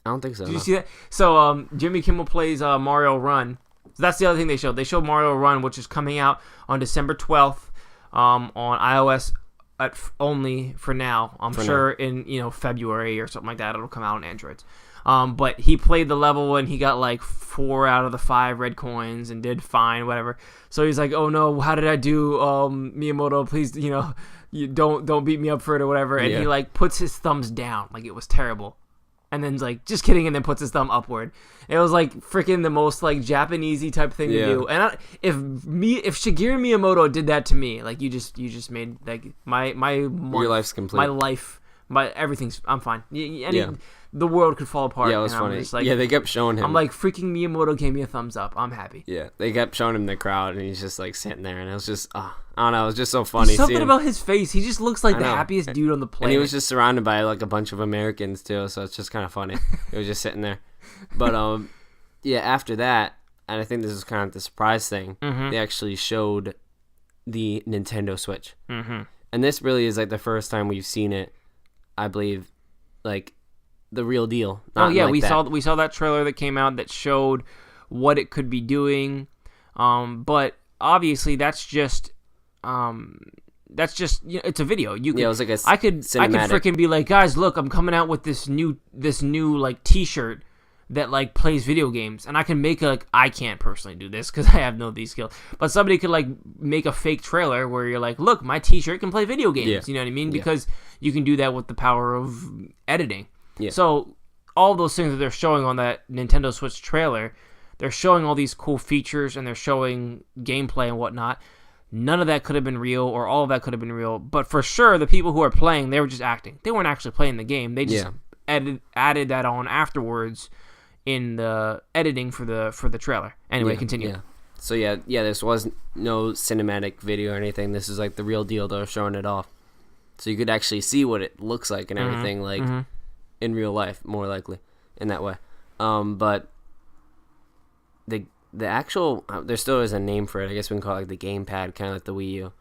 I don't think so. Did you see that? So Jimmy Kimmel plays Mario Run. So that's the other thing they showed. They showed Mario Run, which is coming out on December 12th on iOS only for now. I'm sure in February or something like that it'll come out on Androids. But he played the level and he got like 4 out of the 5 red coins and did fine, whatever. So he's like, "Oh no, how did I do? Miyamoto, please, you don't beat me up for it or whatever." And he like puts his thumbs down, like it was terrible. And then's like, "Just kidding," and then puts his thumb upward. It was like freaking the most like Japanesey type thing to do. And if Shigeru Miyamoto did that to me, like you just made like my your life's complete. My life But I'm fine. The world could fall apart. Yeah, it was funny. They kept showing him. I'm like, freaking Miyamoto gave me a thumbs up. I'm happy. Yeah, they kept showing him the crowd, and he's just like sitting there, and it was just, I don't know, it was just so funny. There's something about his face. He just looks like the happiest dude on the planet. And he was just surrounded by like a bunch of Americans too, so it's just kind of funny. He was just sitting there. But after that, and I think this is kind of the surprise thing, they actually showed the Nintendo Switch. Mm-hmm. And this really is like the first time we've seen it, I believe, like the real deal. We saw that trailer that came out that showed what it could be doing, but obviously that's just it's a video. It was like I could freaking be like, guys, look, I'm coming out with this new like T-shirt that like plays video games, and I can make I can't personally do this because I have no of these skills, but somebody could like make a fake trailer where you're like, look, my T-shirt can play video games. Yeah. You know what I mean? Because you can do that with the power of editing. Yeah. So all those things that they're showing on that Nintendo Switch trailer, they're showing all these cool features and they're showing gameplay and whatnot. None of that could have been real, or all of that could have been real. But for sure, the people who are playing, they were just acting. They weren't actually playing the game. They just added that on afterwards in the editing for the trailer. Anyway, continue. Yeah. So this was no cinematic video or anything. This is like the real deal. They're showing it off, so you could actually see what it looks like and everything, like in real life, more likely in that way. But the actual there still is a name for it. I guess we can call it like the gamepad, kind of like the Wii U,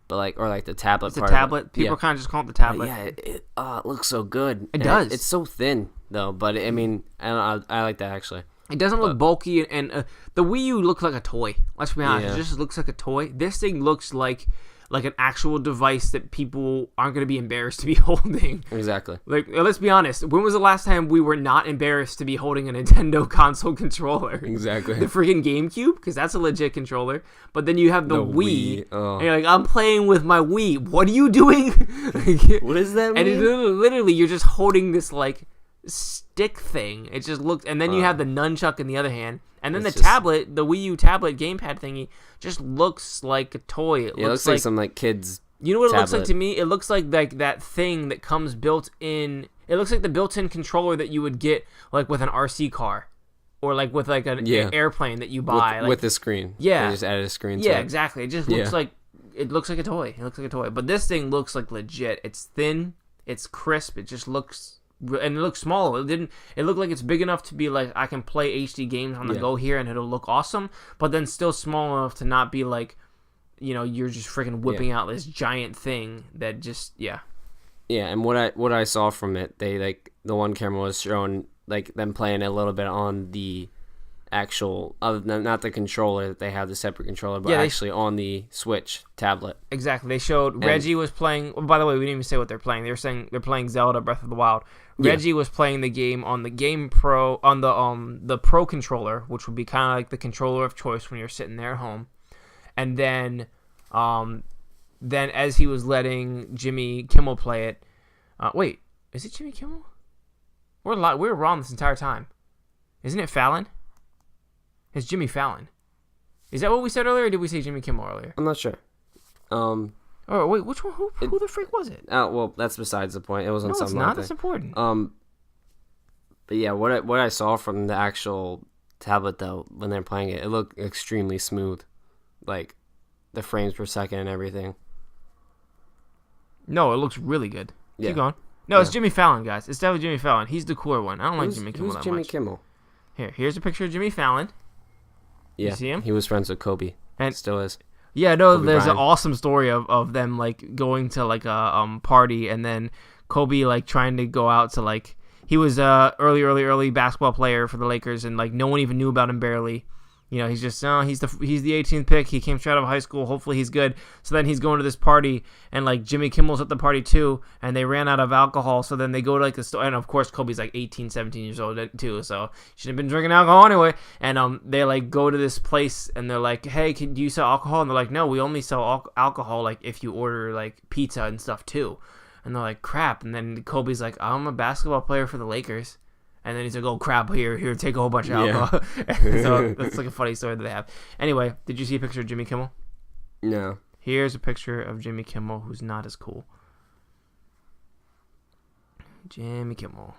but like or like the tablet. It's a tablet. People kind of just call it the tablet. It looks so good. It does. It's so thin though, but I mean, I like that actually. It doesn't look bulky, and the Wii U looks like a toy. Let's be honest. It just looks like a toy. This thing looks like an actual device that people aren't going to be embarrassed to be holding. Exactly. Like, let's be honest. When was the last time we were not embarrassed to be holding a Nintendo console controller? Exactly. The freaking GameCube, because that's a legit controller. But then you have the Wii. And you're like, I'm playing with my Wii. What are you doing? What does that mean? And literally, you're just holding this, like, stick thing. It just looks, and then you have the nunchuck in the other hand. And then the tablet, the Wii U tablet gamepad thingy, just looks like a toy. It looks like some like kids. You know what it looks like to me? It looks like that thing that comes built in. It looks like the built-in controller that you would get like with an RC car, or like with like an airplane that you buy with the screen. Yeah, they just added a screen. Yeah, exactly. It just looks like a toy. It looks like a toy. But this thing looks like legit. It's thin. It's crisp. It just looks. And it looks small. It looked like it's big enough to be like I can play HD games on the go here and it'll look awesome, but then still small enough to not be like, you're just freaking whipping out this giant thing that just Yeah, and what I saw from it, they like the one camera was showing like them playing a little bit on the actual, not the controller that they have, the separate controller, but actually on the Switch tablet. Exactly. They showed Reggie was playing. Oh, by the way, we didn't even say what they're playing. They were saying they're playing Zelda Breath of the Wild. Reggie was playing the game on the Game Pro, on the Pro controller, which would be kind of like the controller of choice when you're sitting there at home. And then as he was letting Jimmy Kimmel play it, wait, is it Jimmy Kimmel? We're wrong this entire time. Isn't it Fallon? It's Jimmy Fallon. Is that what we said earlier, or did we say Jimmy Kimmel earlier? I'm not sure. Oh, wait, which one? Who the freak was it? Oh, well, that's besides the point. It was on something. No, it's not. That's important. But yeah, what I saw from the actual tablet, though, when they're playing it, it looked extremely smooth. Like, the frames per second and everything. No, it looks really good. Keep going. No, it's Jimmy Fallon, guys. It's definitely Jimmy Fallon. He's the cooler one. I don't like Jimmy Kimmel that much. Who's Jimmy Kimmel? Here's a picture of Jimmy Fallon. Yeah, you see him? He was friends with Kobe. And still is. Yeah, no, there's an awesome story of them like going to like a party, and then Kobe like trying to go out to like, he was a early basketball player for the Lakers, and like no one even knew about him barely. He's just he's the 18th pick. He came straight out of high school. Hopefully he's good. So then he's going to this party, and like Jimmy Kimmel's at the party too, and they ran out of alcohol. So then they go to like the store, and of course Kobe's like 18, 17 years old too, so should have been drinking alcohol anyway. And they like go to this place, and they're like, "Hey, do you sell alcohol?" And they're like, "No, we only sell alcohol like if you order like pizza and stuff too." And they're like, "Crap!" And then Kobe's like, "I'm a basketball player for the Lakers." And then he's like, "Oh crap! Here, take a whole bunch of alcohol." So that's like a funny story that they have. Anyway, did you see a picture of Jimmy Kimmel? No. Here's a picture of Jimmy Kimmel, who's not as cool. Jimmy Kimmel.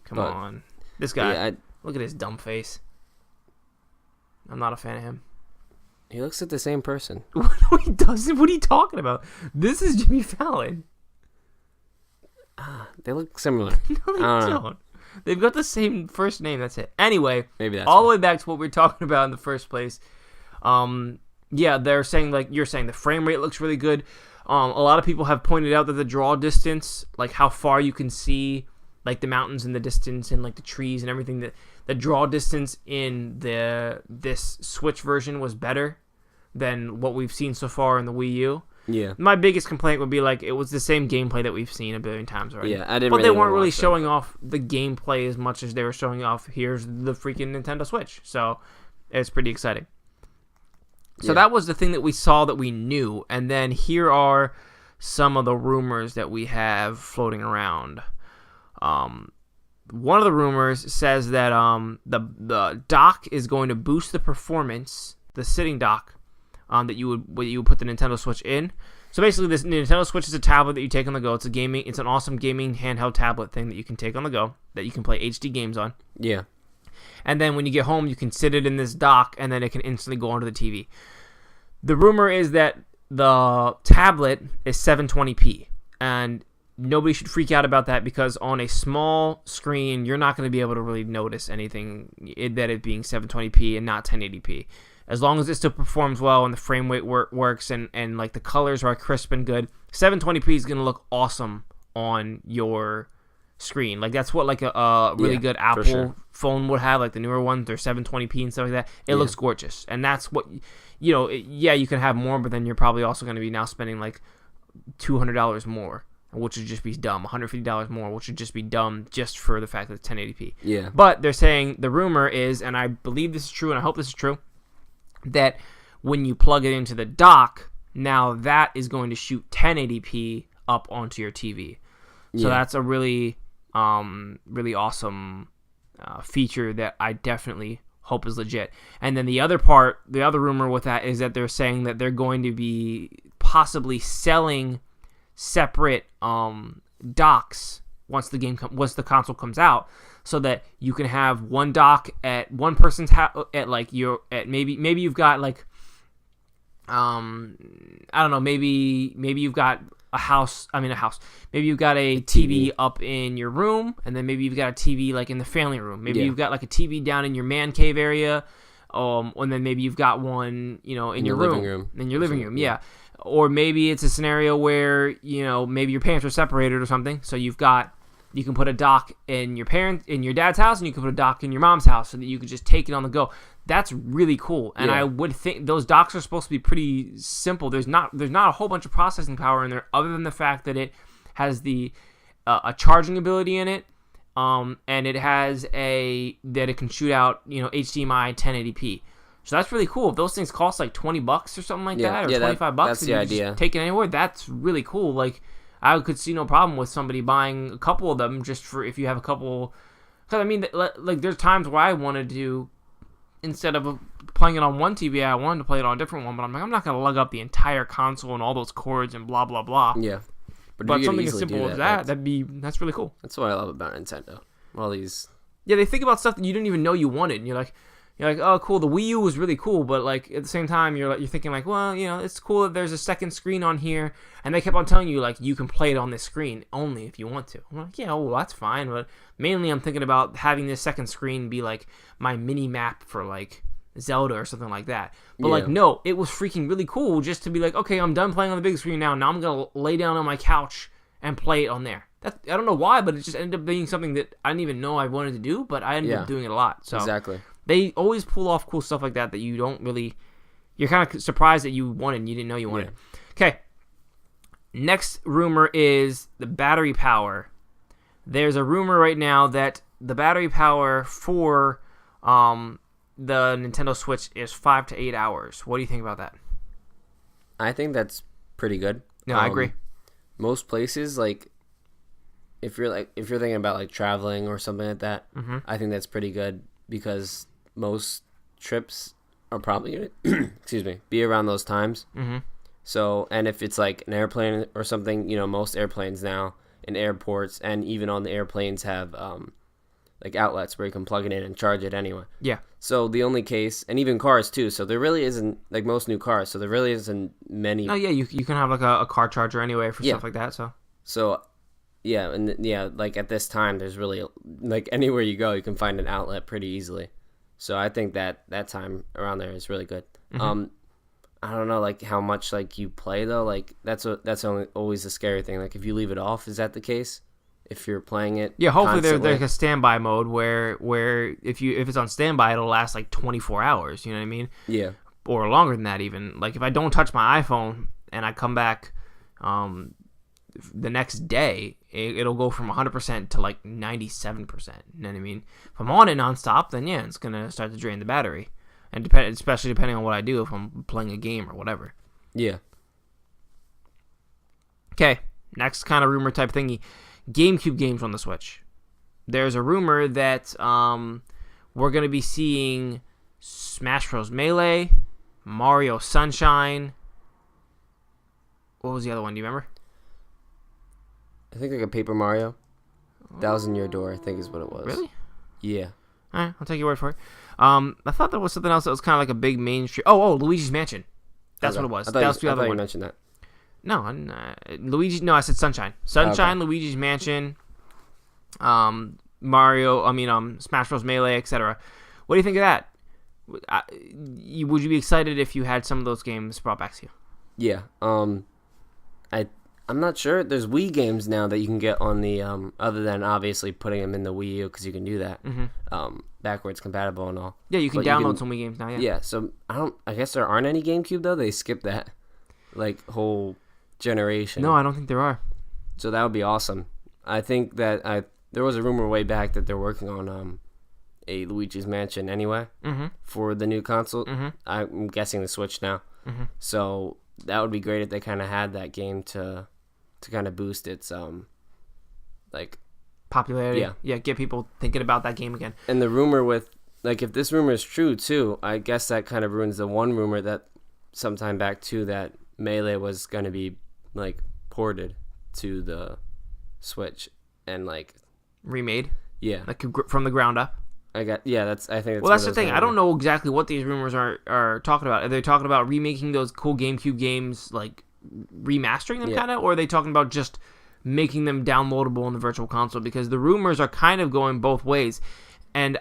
Come But, on. This guy. Yeah, Look at his dumb face. I'm not a fan of him. he looks like the same person. No, he doesn't. What are you talking about? This is Jimmy Fallon. They look similar. No, they don't. They've got the same first name. That's it. Anyway, Maybe that's all the way back to what we were talking about in the first place. Yeah, they're saying, like you're saying, the frame rate looks really good. A lot of people have pointed out that the draw distance, like how far you can see, like the mountains in the distance and like the trees and everything, that the draw distance in this Switch version was better than what we've seen so far in the Wii U. Yeah. My biggest complaint would be like it was the same gameplay that we've seen a billion times already. Yeah, I didn't. But really they weren't wanna really watch that. showing off the gameplay as much as they were showing off. Here's the freaking Nintendo Switch, so it's pretty exciting. So that was the thing that we saw that we knew, and then here are some of the rumors that we have floating around. One of the rumors says that the dock is going to boost the performance, the sitting dock, that you would put the Nintendo Switch in. So basically, this Nintendo Switch is a tablet that you take on the go. It's an awesome gaming handheld tablet thing that you can take on the go, that you can play HD games on. Yeah. And then when you get home, you can sit it in this dock, and then it can instantly go onto the TV. The rumor is that the tablet is 720p, and nobody should freak out about that, because on a small screen, you're not going to be able to really notice anything that it being 720p and not 1080p. As long as it still performs well and the frame rate works and like the colors are crisp and good, 720p is going to look awesome on your screen. Like that's what like a really good Apple phone would have, like the newer ones, they're 720p and stuff like that. It looks gorgeous. And that's what, you can have more, but then you're probably also going to be now spending like $200 more, which would just be dumb. $150 more, which would just be dumb just for the fact that it's 1080p. Yeah. But they're saying, the rumor is, and I believe this is true and I hope this is true, that when you plug it into the dock, now that is going to shoot 1080p up onto your TV. So that's a really, really awesome feature that I definitely hope is legit. And then the other rumor with that is that they're saying that they're going to be possibly selling separate docks once the console comes out, so that you can have one dock at one person's house, maybe you've got like I don't know, maybe you've got a house. Maybe you've got a TV up in your room, and then maybe you've got a TV like in the family room. Maybe you've got like a TV down in your man cave area, and then maybe you've got one, in your living room. In your living room, yeah. Or maybe it's a scenario where, maybe your parents are separated or something, so you can put a dock in your dad's house, and you can put a dock in your mom's house, so that you could just take it on the go. That's really cool, and I would think those docks are supposed to be pretty simple. There's not a whole bunch of processing power in there, other than the fact that it has a charging ability in it, and it has that it can shoot out HDMI 1080p. So that's really cool. If those things cost like $20 or something like that, or $25, that's and the you idea. just take it anywhere, that's really cool. Like, I could see no problem with somebody buying a couple of them just for if you have a couple. Because like there's times where I wanted to, instead of playing it on one TV, I wanted to play it on a different one. But I'm like, I'm not gonna lug up the entire console and all those cords and blah blah blah. Yeah, but something as simple as that's really cool. That's what I love about Nintendo. All these. Yeah, they think about stuff that you didn't even know you wanted, and you're like, oh, cool. The Wii U was really cool, but like at the same time, you're thinking like, well, it's cool that there's a second screen on here, and they kept on telling you like you can play it on this screen only if you want to. I'm like, yeah, well, that's fine, but mainly I'm thinking about having this second screen be like my mini map for like Zelda or something like that. But like, no, it was freaking really cool just to be like, okay, I'm done playing on the big screen now. Now I'm gonna lay down on my couch and play it on there. I don't know why, but it just ended up being something that I didn't even know I wanted to do, but I ended up doing it a lot. So exactly. They always pull off cool stuff like that you don't really... You're kind of surprised that you wanted and you didn't know you wanted. Okay. Next rumor is the battery power. There's a rumor right now that the battery power for the Nintendo Switch is 5 to 8 hours. What do you think about that? I think that's pretty good. No, I agree. Most places, like, if you're thinking about like traveling or something like that, I think that's pretty good, because most trips are probably gonna be around those times. So, and if it's like an airplane or something, most airplanes now in airports and even on the airplanes have like outlets where you can plug it in and charge it anyway. Yeah. So the only case, and even cars too, so there really isn't, like most new cars, so there really isn't many. Oh, yeah, you can have like a car charger anyway for stuff like that, so. So, yeah, and like at this time, there's really, like anywhere you go, you can find an outlet pretty easily. So I think that time around there is really good. Mm-hmm. I don't know, like how much like you play though. Like that's always the scary thing. Like if you leave it off, is that the case? If you're playing it, yeah. Hopefully there's like a standby mode where if it's on standby, it'll last like 24 hours. You know what I mean? Yeah. Or longer than that even. Like if I don't touch my iPhone and I come back, the next day, it'll go from 100% to like 97%. You know what I mean? If I'm on it nonstop, then yeah, it's gonna start to drain the battery. And especially depending on what I do, if I'm playing a game or whatever. Yeah. Okay, next kind of rumor type thingy. GameCube games on the Switch. There's a rumor that we're going to be seeing Smash Bros. Melee, Mario Sunshine. What was the other one? Do you remember? I think like a Paper Mario. That was in your door, I think is what it was. Really? Yeah. All right, I'll take your word for it. I thought there was something else that was kind of like a big mainstream. Oh, Luigi's Mansion. That's what it was. That was the other one. You mentioned that. No, Luigi. No, I said Sunshine. Sunshine, okay. Luigi's Mansion, Mario. Smash Bros. Melee, etc. What do you think of that? Would you be excited if you had some of those games brought back to you? Yeah. I'm not sure. There's Wii games now that you can get on the other than obviously putting them in the Wii U because you can do that. Mm-hmm. Backwards compatible and all. Yeah, you can download some Wii games now. Yeah. Yeah. So I guess there aren't any GameCube though. They skipped that, like whole generation. No, I don't think there are. So that would be awesome. I think that there was a rumor way back that they're working on a Luigi's Mansion anyway for the new console. Mm-hmm. I'm guessing the Switch now. Mm-hmm. So that would be great if they kind of had that game to kind of boost its like popularity. Yeah, get people thinking about that game again. And the rumor with like if this rumor is true too, I guess that kind of ruins the one rumor that sometime back too that Melee was going to be like ported to the Switch and like remade. Yeah, like from the ground up. I think that's well, that's the thing. I don't know exactly what these rumors are talking about. Are they talking about remaking those cool GameCube games, like remastering them kind of, or are they talking about just making them downloadable on the Virtual Console? Because the rumors are kind of going both ways, and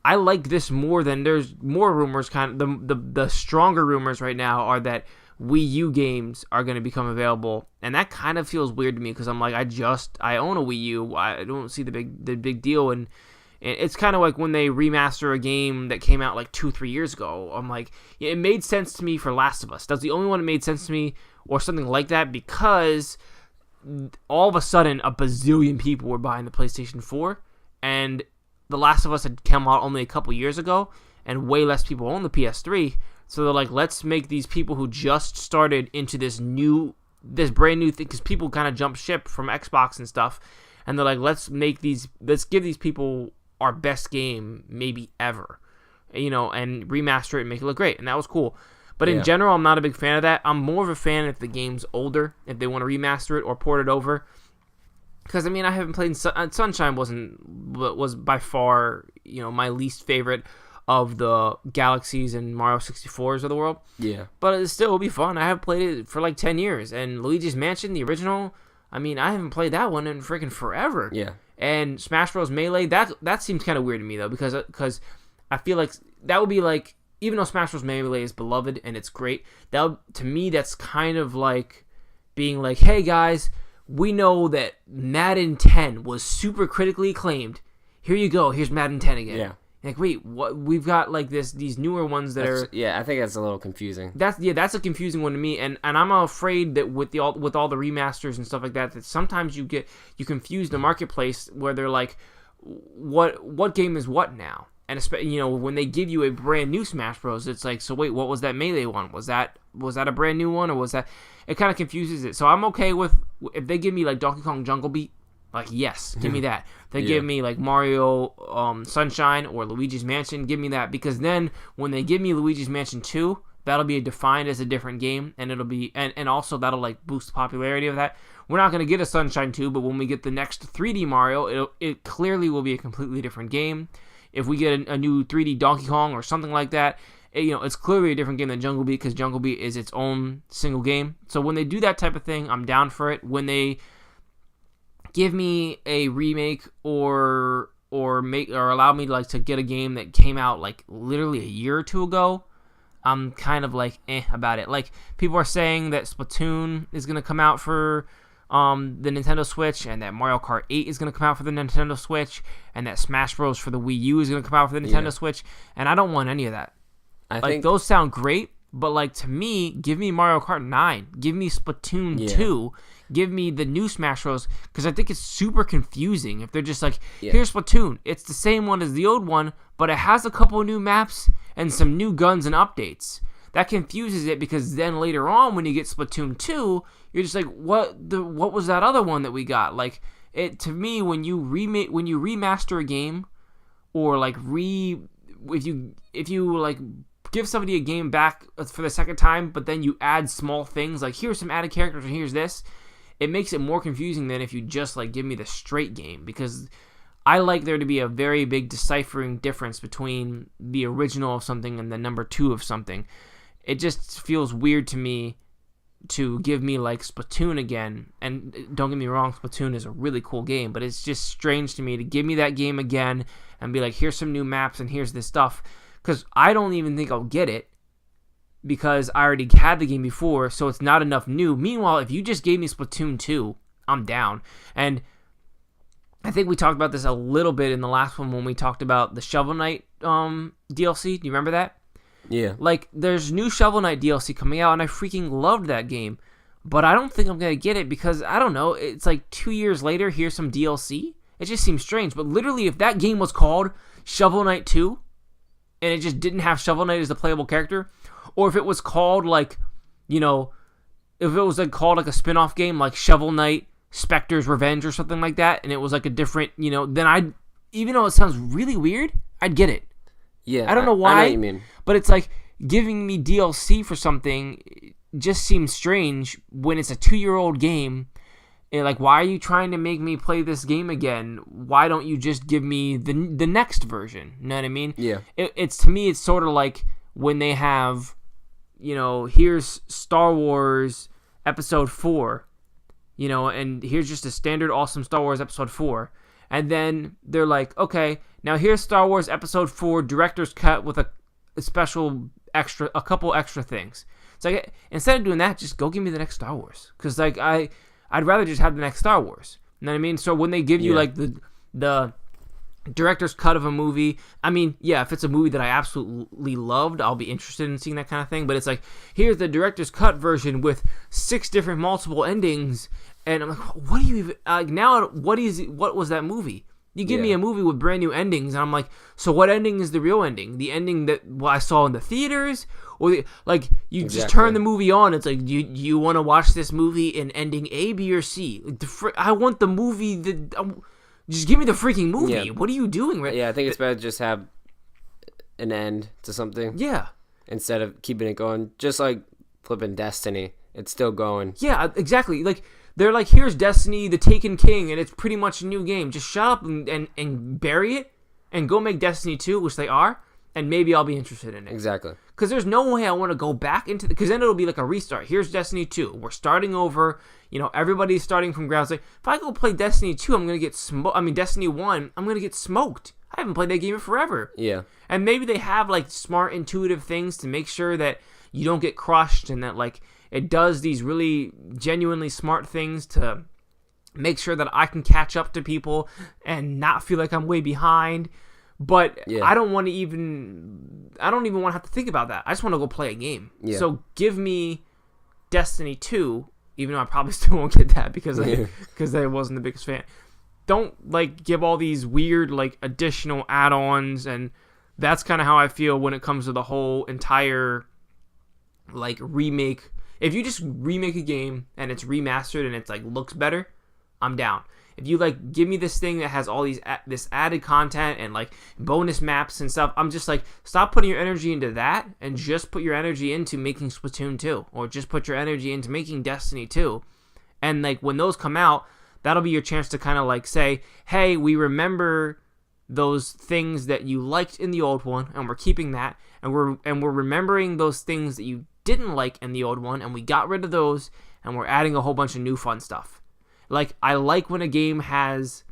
I like this more than there's more rumors. Kind of the stronger rumors right now are that Wii U games are going to become available, and that kind of feels weird to me because I'm like, I own a Wii U. I don't see the big deal, and it's kind of like when they remaster a game that came out like 2-3 years ago. I'm like, yeah, it made sense to me for Last of Us. That's the only one that made sense to me, or something like that, because all of a sudden a bazillion people were buying the PlayStation 4, and The Last of Us had come out only a couple years ago, and way less people own the PS3. So they're like, let's make these people who just started into this brand new thing, because people kind of jumped ship from Xbox and stuff, and they're like, let's give these people our best game maybe ever, and remaster it and make it look great. And that was cool. But in general, I'm not a big fan of that. I'm more of a fan if the game's older, if they want to remaster it or port it over. Because, I haven't played Sunshine was by far, my least favorite of the Galaxies and Mario 64s of the world. Yeah. But it still will be fun. I have played it for like 10 years. And Luigi's Mansion, the original, I haven't played that one in freaking forever. Yeah. And Smash Bros. Melee, that seems kind of weird to me, though, because I feel like that would be like, even though Smash Bros. Melee is beloved and it's great, to me, that's kind of like being like, hey, guys, we know that Madden 10 was super critically acclaimed. Here you go. Here's Madden 10 again. Yeah. Like, wait, what? We've got like these newer ones that Yeah, I think that's a little confusing. That's a confusing one to me, and I'm afraid that with all the remasters and stuff like that sometimes you confuse the marketplace where they're like, what game is what now? And when they give you a brand new Smash Bros, it's like, so wait, what was that Melee one? Was that a brand new one, or was that? It kind of confuses it. So I'm okay with if they give me like Donkey Kong Jungle Beat. Like, yes, give me that. They give me like Mario Sunshine or Luigi's Mansion, give me that, because then when they give me Luigi's Mansion 2, that'll be defined as a different game, and it'll be and also that'll like boost the popularity of that. we're not going to get a Sunshine 2, but when we get the next 3D Mario, it clearly will be a completely different game. If we get a new 3D Donkey Kong or something like that, it's clearly a different game than Jungle Beat, because Jungle Beat is its own single game. So when they do that type of thing, I'm down for it. When they give me a remake or allow me to get a game that came out like literally a year or two ago, I'm kind of like about it. Like, people are saying that Splatoon is gonna come out for the Nintendo Switch, and that Mario Kart 8 is gonna come out for the Nintendo Switch, and that Smash Bros for the Wii U is gonna come out for the Nintendo Switch, and I don't want any of that. I think those sound great, but to me, give me Mario Kart 9, give me Splatoon 2, give me the new Smash Bros, because I think it's super confusing if they're just here's Splatoon. It's the same one as the old one, but it has a couple new maps and some new guns and updates. That confuses it, because then later on when you get Splatoon 2, you're just like, what was that other one that we got? To me, when you remaster a game, or if you give somebody a game back for the second time, but then you add small things here's some added characters and here's this, it makes it more confusing than if you just give me the straight game, because I like there to be a very big deciphering difference between the original of something and the number 2 of something. It just feels weird to me to give me Splatoon again, and don't get me wrong, Splatoon is a really cool game, but it's just strange to me to give me that game again and be here's some new maps and here's this stuff, because I don't even think I'll get it, because I already had the game before, so it's not enough new. Meanwhile, if you just gave me Splatoon 2, I'm down. And I think we talked about this a little bit in the last one when we talked about the Shovel Knight DLC. Do you remember that? Yeah. There's new Shovel Knight DLC coming out, and I freaking loved that game. But I don't think I'm going to get it, because, I don't know, it's 2 years later, here's some DLC. It just seems strange. But literally, if that game was called Shovel Knight 2, and it just didn't have Shovel Knight as the playable character, or if it was called if it was called a spin-off game like Shovel Knight Spectre's Revenge or something like that, and it was a different, then I'd, even though it sounds really weird, I'd get it. Yeah, I don't know why, I know what you mean. But it's giving me DLC for something just seems strange when it's a 2-year-old game. And why are you trying to make me play this game again? Why don't you just give me the next version? You know what I mean? Yeah. It's to me, it's sort of like when they have, here's Star Wars Episode 4, and here's just a standard awesome Star Wars Episode 4. And then they're like, okay, now here's Star Wars Episode 4 Director's Cut with a couple extra things. It's instead of doing that, just go give me the next Star Wars. Because, I'd rather just have the next Star Wars. You know what I mean? So when they give you, the director's cut of a movie, I mean, yeah, if it's a movie that I absolutely loved, I'll be interested in seeing that kind of thing. But it's here's the director's cut version with 6 different multiple endings. And I'm what do you even, now, what was that movie? You give me a movie with brand new endings, and I'm like, so what ending is the real ending? The ending that I saw in the theaters? Or just turn the movie on, it's you want to watch this movie in ending A, B, or C? I want the movie just give me the freaking movie. Yeah. What are you doing? Right? Yeah, I think it's better to just have an end to something. Yeah. Instead of keeping it going, just like flipping Destiny, it's still going. Yeah, exactly. They're here's Destiny, the Taken King, and it's pretty much a new game. Just shut up and bury it, and go make Destiny 2, which they are, and maybe I'll be interested in it. Exactly. Because there's no way I want to go back into because then it'll be like a restart. Here's Destiny 2. We're starting over. Everybody's starting from ground. If I go play Destiny 2, I'm going to get smoked. I mean, Destiny 1, I'm going to get smoked. I haven't played that game in forever. Yeah. And maybe they have, smart, intuitive things to make sure that you don't get crushed and that, it does these really genuinely smart things to make sure that I can catch up to people and not feel like I'm way behind. But I don't even want to have to think about that. I just want to go play a game. Yeah. So give me Destiny 2, even though I probably still won't get that because I wasn't the biggest fan. Don't give all these weird additional add-ons, and that's kind of how I feel when it comes to the whole entire remake. If you just remake a game and it's remastered and it's looks better, I'm down. If you give me this thing that has all this added content and bonus maps and stuff, I'm just stop putting your energy into that and just put your energy into making Splatoon 2, or just put your energy into making Destiny 2, And like when those come out, that'll be your chance to kind of like say, hey, we remember those things that you liked in the old one, and we're keeping that, and we're remembering those things that you didn't like in the old one, and we got rid of those, and we're adding a whole bunch of new fun stuff. Like, I like when a game has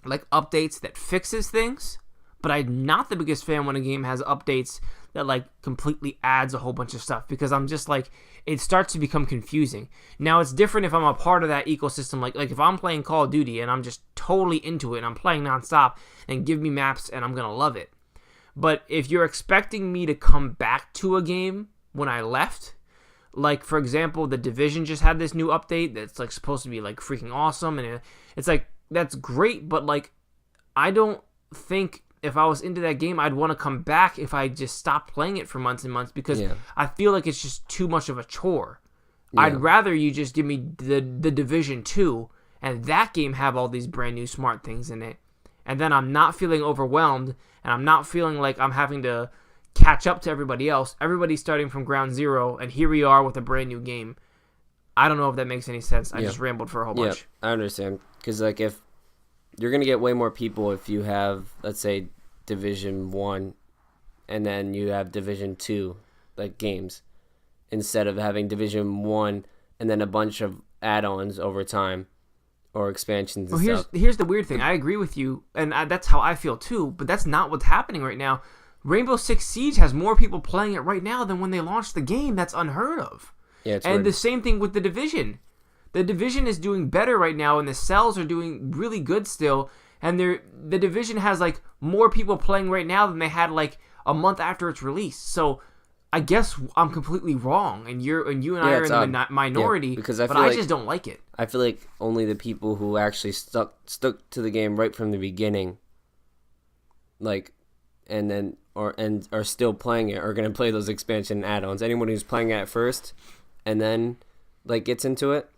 like updates that fixes things, but I'm not the biggest fan when a game has updates that like completely adds a whole bunch of stuff, because I'm just like, it starts to become confusing. Now it's different if I'm a part of that ecosystem, like if I'm playing Call of Duty and I'm just totally into it and I'm playing nonstop and give me maps and I'm gonna love it. But if you're expecting me to come back to a game when I left, like for example, The Division just had this new update that's like supposed to be like freaking awesome, and it's like, that's great, but like I don't think if I was into that game, I'd want to come back if I just stopped playing it for months and months, because I feel like it's just too much of a chore. Yeah. I'd rather you just give me the Division 2 and that game have all these brand new smart things in it, and then I'm not feeling overwhelmed, and I'm not feeling like I'm having to catch up to everybody else. Everybody's starting from ground zero, and here we are with a brand new game. I don't know if that makes any sense. I just rambled for a whole bunch. Yeah, I understand. Because like if you're going to get way more people if you have, let's say, Division 1 and then you have Division 2, like games, instead of having Division 1 and then a bunch of add-ons over time or expansions and stuff. Here's the weird thing. I agree with you, and that's how I feel too, but that's not what's happening right now. Rainbow Six Siege has more people playing it right now than when they launched the game. That's unheard of. Yeah, it's and weird. The same thing with The Division. The Division is doing better right now, and the cells are doing really good still. And the Division has like more people playing right now than they had like a month after its release. So I guess I'm completely wrong, and you and I are in the minority. Because I just don't like it. I feel like only the people who actually stuck to the game right from the beginning, like, and are still playing it, are gonna play those expansion add-ons. Anyone who's playing it at first, and then like gets into it.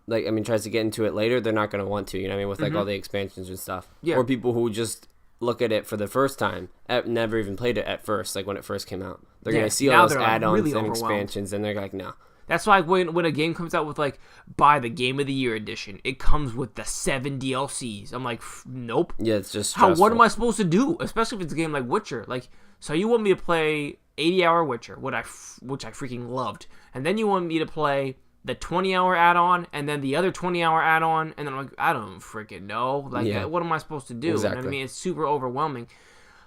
Like, I mean, tries to get into it later, they're not going to want to, you know what I mean, with, like, all the expansions and stuff. Yeah. Or people who just look at it for the first time, never even played it at first, like, when it first came out. They're going to see all those add-ons really and expansions, and they're like, no. That's why when a game comes out with, like, buy the Game of the Year edition, it comes with the 7 DLCs. I'm like, nope. Yeah, it's just stressful. What am I supposed to do? Especially if it's a game like Witcher. Like, so you want me to play 80-hour Witcher, which I freaking loved. And then you want me to play the 20-hour add-on, and then the other 20-hour add-on, and then I'm like, I don't freaking know. Like, what am I supposed to do? Exactly. You know what I mean? It's super overwhelming.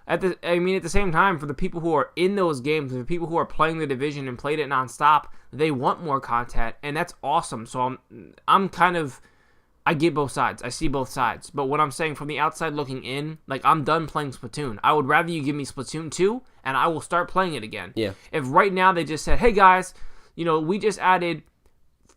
At the same time, for the people who are in those games, the people who are playing The Division and played it nonstop, they want more content, and that's awesome. So I'm kind of, I get both sides. I see both sides. But what I'm saying from the outside looking in, like, I'm done playing Splatoon. I would rather you give me Splatoon 2, and I will start playing it again. Yeah. If right now they just said, hey guys, we just added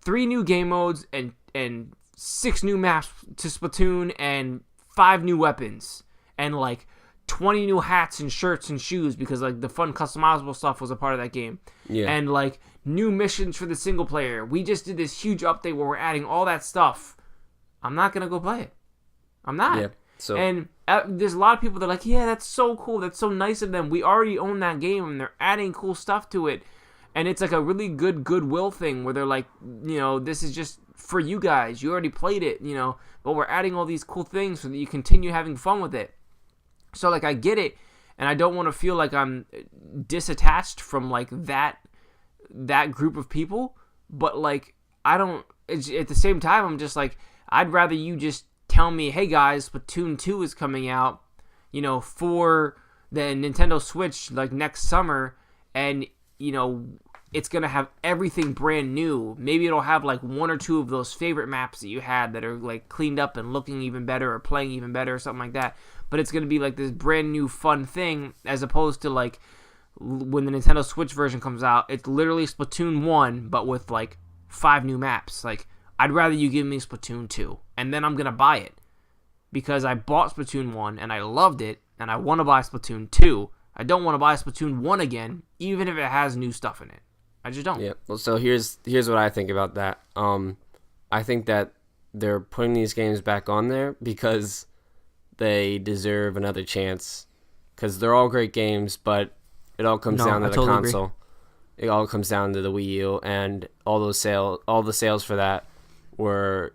3 new game modes and 6 new maps to Splatoon and 5 new weapons and like 20 new hats and shirts and shoes, because like the fun customizable stuff was a part of that game. Yeah. And like new missions for the single player. We just did this huge update where we're adding all that stuff. I'm not going to go play it. I'm not. Yeah. So and there's a lot of people that are like, yeah, that's so cool. That's so nice of them. We already own that game and they're adding cool stuff to it. And it's like a really good goodwill thing where they're like, this is just for you guys. You already played it, but we're adding all these cool things so that you continue having fun with it. So, like, I get it, and I don't want to feel like I'm disattached from, like, that group of people. But, like, at the same time, I'm just like, I'd rather you just tell me, hey, guys, Splatoon 2 is coming out, for the Nintendo Switch, like, next summer, and, it's going to have everything brand new. Maybe it'll have like 1 or 2 of those favorite maps that you had that are like cleaned up and looking even better or playing even better or something like that. But it's going to be like this brand new fun thing, as opposed to like when the Nintendo Switch version comes out, it's literally Splatoon 1 but with like 5 new maps. Like, I'd rather you give me Splatoon 2 and then I'm going to buy it because I bought Splatoon 1 and I loved it and I want to buy Splatoon 2. I don't want to buy Splatoon 1 again, even if it has new stuff in it. I just don't. Yeah. Well, so here's what I think about that. I think that they're putting these games back on there because they deserve another chance. Because they're all great games, but it all comes down to the console. it all comes down to the Wii U, and all the sales for that were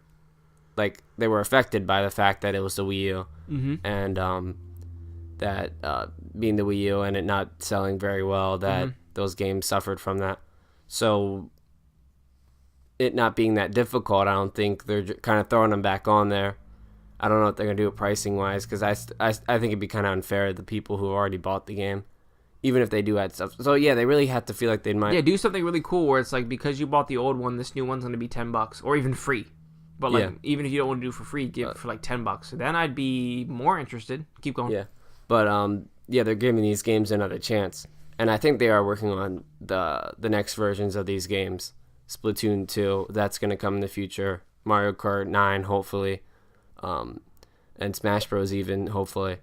like they were affected by the fact that it was the Wii U, and that being the Wii U and it not selling very well, that those games suffered from that. So it not being that difficult, I don't think they're kind of throwing them back on there. I don't know what they're gonna do it pricing wise, because I think it'd be kind of unfair to the people who already bought the game, even if they do add stuff. So yeah, they really have to feel like they might. Yeah, do something really cool where it's like, because you bought the old one, this new one's gonna be $10 or even free. But like, even if you don't want to do it for free, give it for like $10. Then I'd be more interested. Keep going. Yeah, but they're giving these games another chance, and I think they are working on the next versions of these games. Splatoon 2, that's gonna come in the future. Mario Kart 9, hopefully. And Smash Bros. Even, hopefully.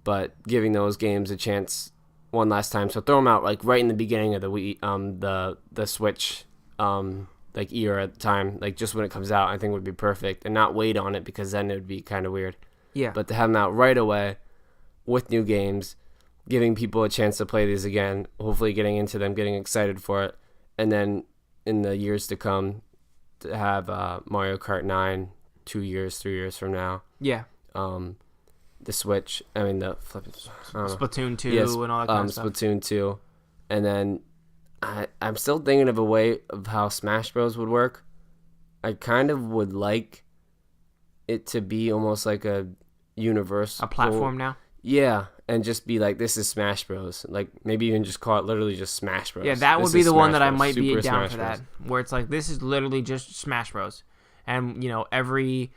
But giving those games a chance one last time. So throw them out like right in the beginning of the Wii, the Switch, like era at the time, like just when it comes out, I think would be perfect, and not wait on it, because then it would be kind of weird. Yeah. But to have them out right away with new games, giving people a chance to play these again, hopefully getting into them, getting excited for it, and then in the years to come, to have Mario Kart 9 2 years, 3 years from now. Yeah. The Switch, Splatoon 2 and all that kind of stuff. Splatoon 2. And then I'm still thinking of a way of how Smash Bros. Would work. I kind of would like it to be almost like a universal... A platform now? Yeah, and just be like, this is Smash Bros. Like, maybe even just call it literally just Smash Bros. Yeah, that would be the one that I might be down for that. Where it's like, this is literally just Smash Bros. And, every...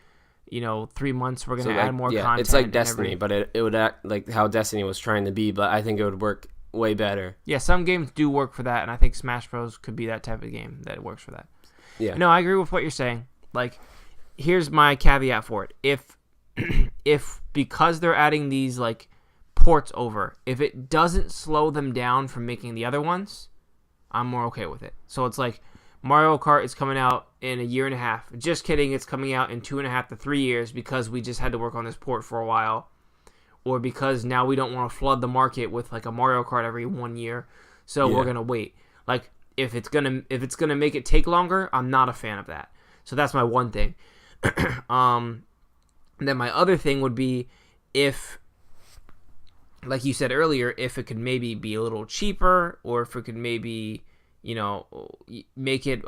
3 months we're going to add more content. It's like Destiny, but it would act like how Destiny was trying to be, but I think it would work way better. Yeah, some games do work for that, and I think Smash Bros. Could be that type of game that works for that. Yeah. No, I agree with what you're saying. Like, here's my caveat for it. If because they're adding these, like, ports over, if it doesn't slow them down from making the other ones, I'm more okay with it. So it's like, Mario Kart is coming out in a year and a half. Just kidding, it's coming out in 2.5 to 3 years because we just had to work on this port for a while. Or because now we don't want to flood the market with like a Mario Kart every 1 year. So we're gonna wait. Like, if it's gonna make it take longer, I'm not a fan of that. So that's my one thing. And then my other thing would be, if, like you said earlier, if it could maybe be a little cheaper, or if it could maybe, make it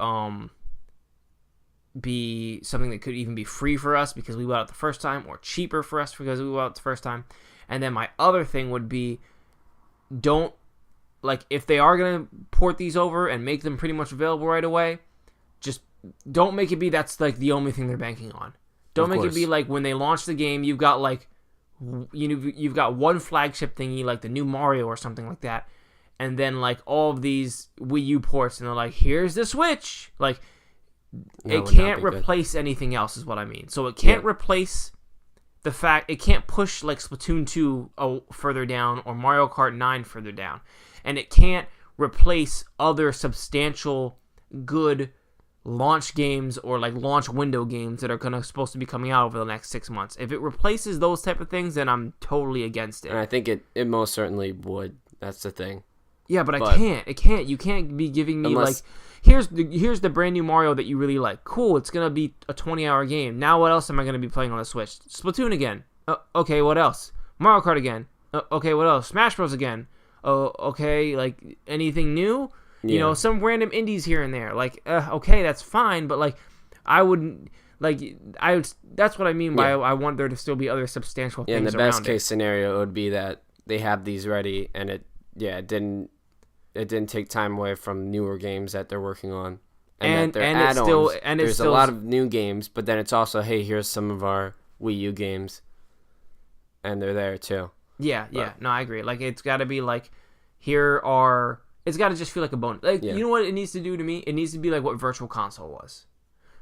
be something that could even be free for us because we bought it the first time, or cheaper for us because we bought it the first time. And then my other thing would be, if they are going to port these over and make them pretty much available right away, just don't make it be that's like the only thing they're banking on. Don't make it be like when they launch the game, you've got you've got one flagship thingy, like the new Mario or something like that. And then, like, all of these Wii U ports, and they're like, here's the Switch. Like, it can't replace anything else, is what I mean. So it can't replace the fact, it can't push, like, Splatoon 2 further down, or Mario Kart 9 further down. And it can't replace other substantial, good launch games, or, like, launch window games that are supposed to be coming out over the next 6 months. If it replaces those type of things, then I'm totally against it. And I think it most certainly would. That's the thing. Yeah, but I can't. It can't. You can't be giving me here's the brand new Mario that you really like. Cool. It's gonna be a 20-hour game. Now what else am I gonna be playing on the Switch? Splatoon again. Okay. What else? Mario Kart again. Okay. What else? Smash Bros again. Okay. Like, anything new? Yeah. Some random indies here and there. Like, okay, that's fine. But like, I wouldn't. That's what I mean by I want there to still be other substantial things around it. And the best case scenario would be that they have these ready, and it didn't take time away from newer games that they're working on, and that they're add-ons. There's a lot of new games, but then it's also, hey, here's some of our Wii U games, and they're there too. Yeah. No, I agree. Like, it's got to be like, it's got to just feel like a bonus. Like, you know what it needs to do to me? It needs to be like what Virtual Console was.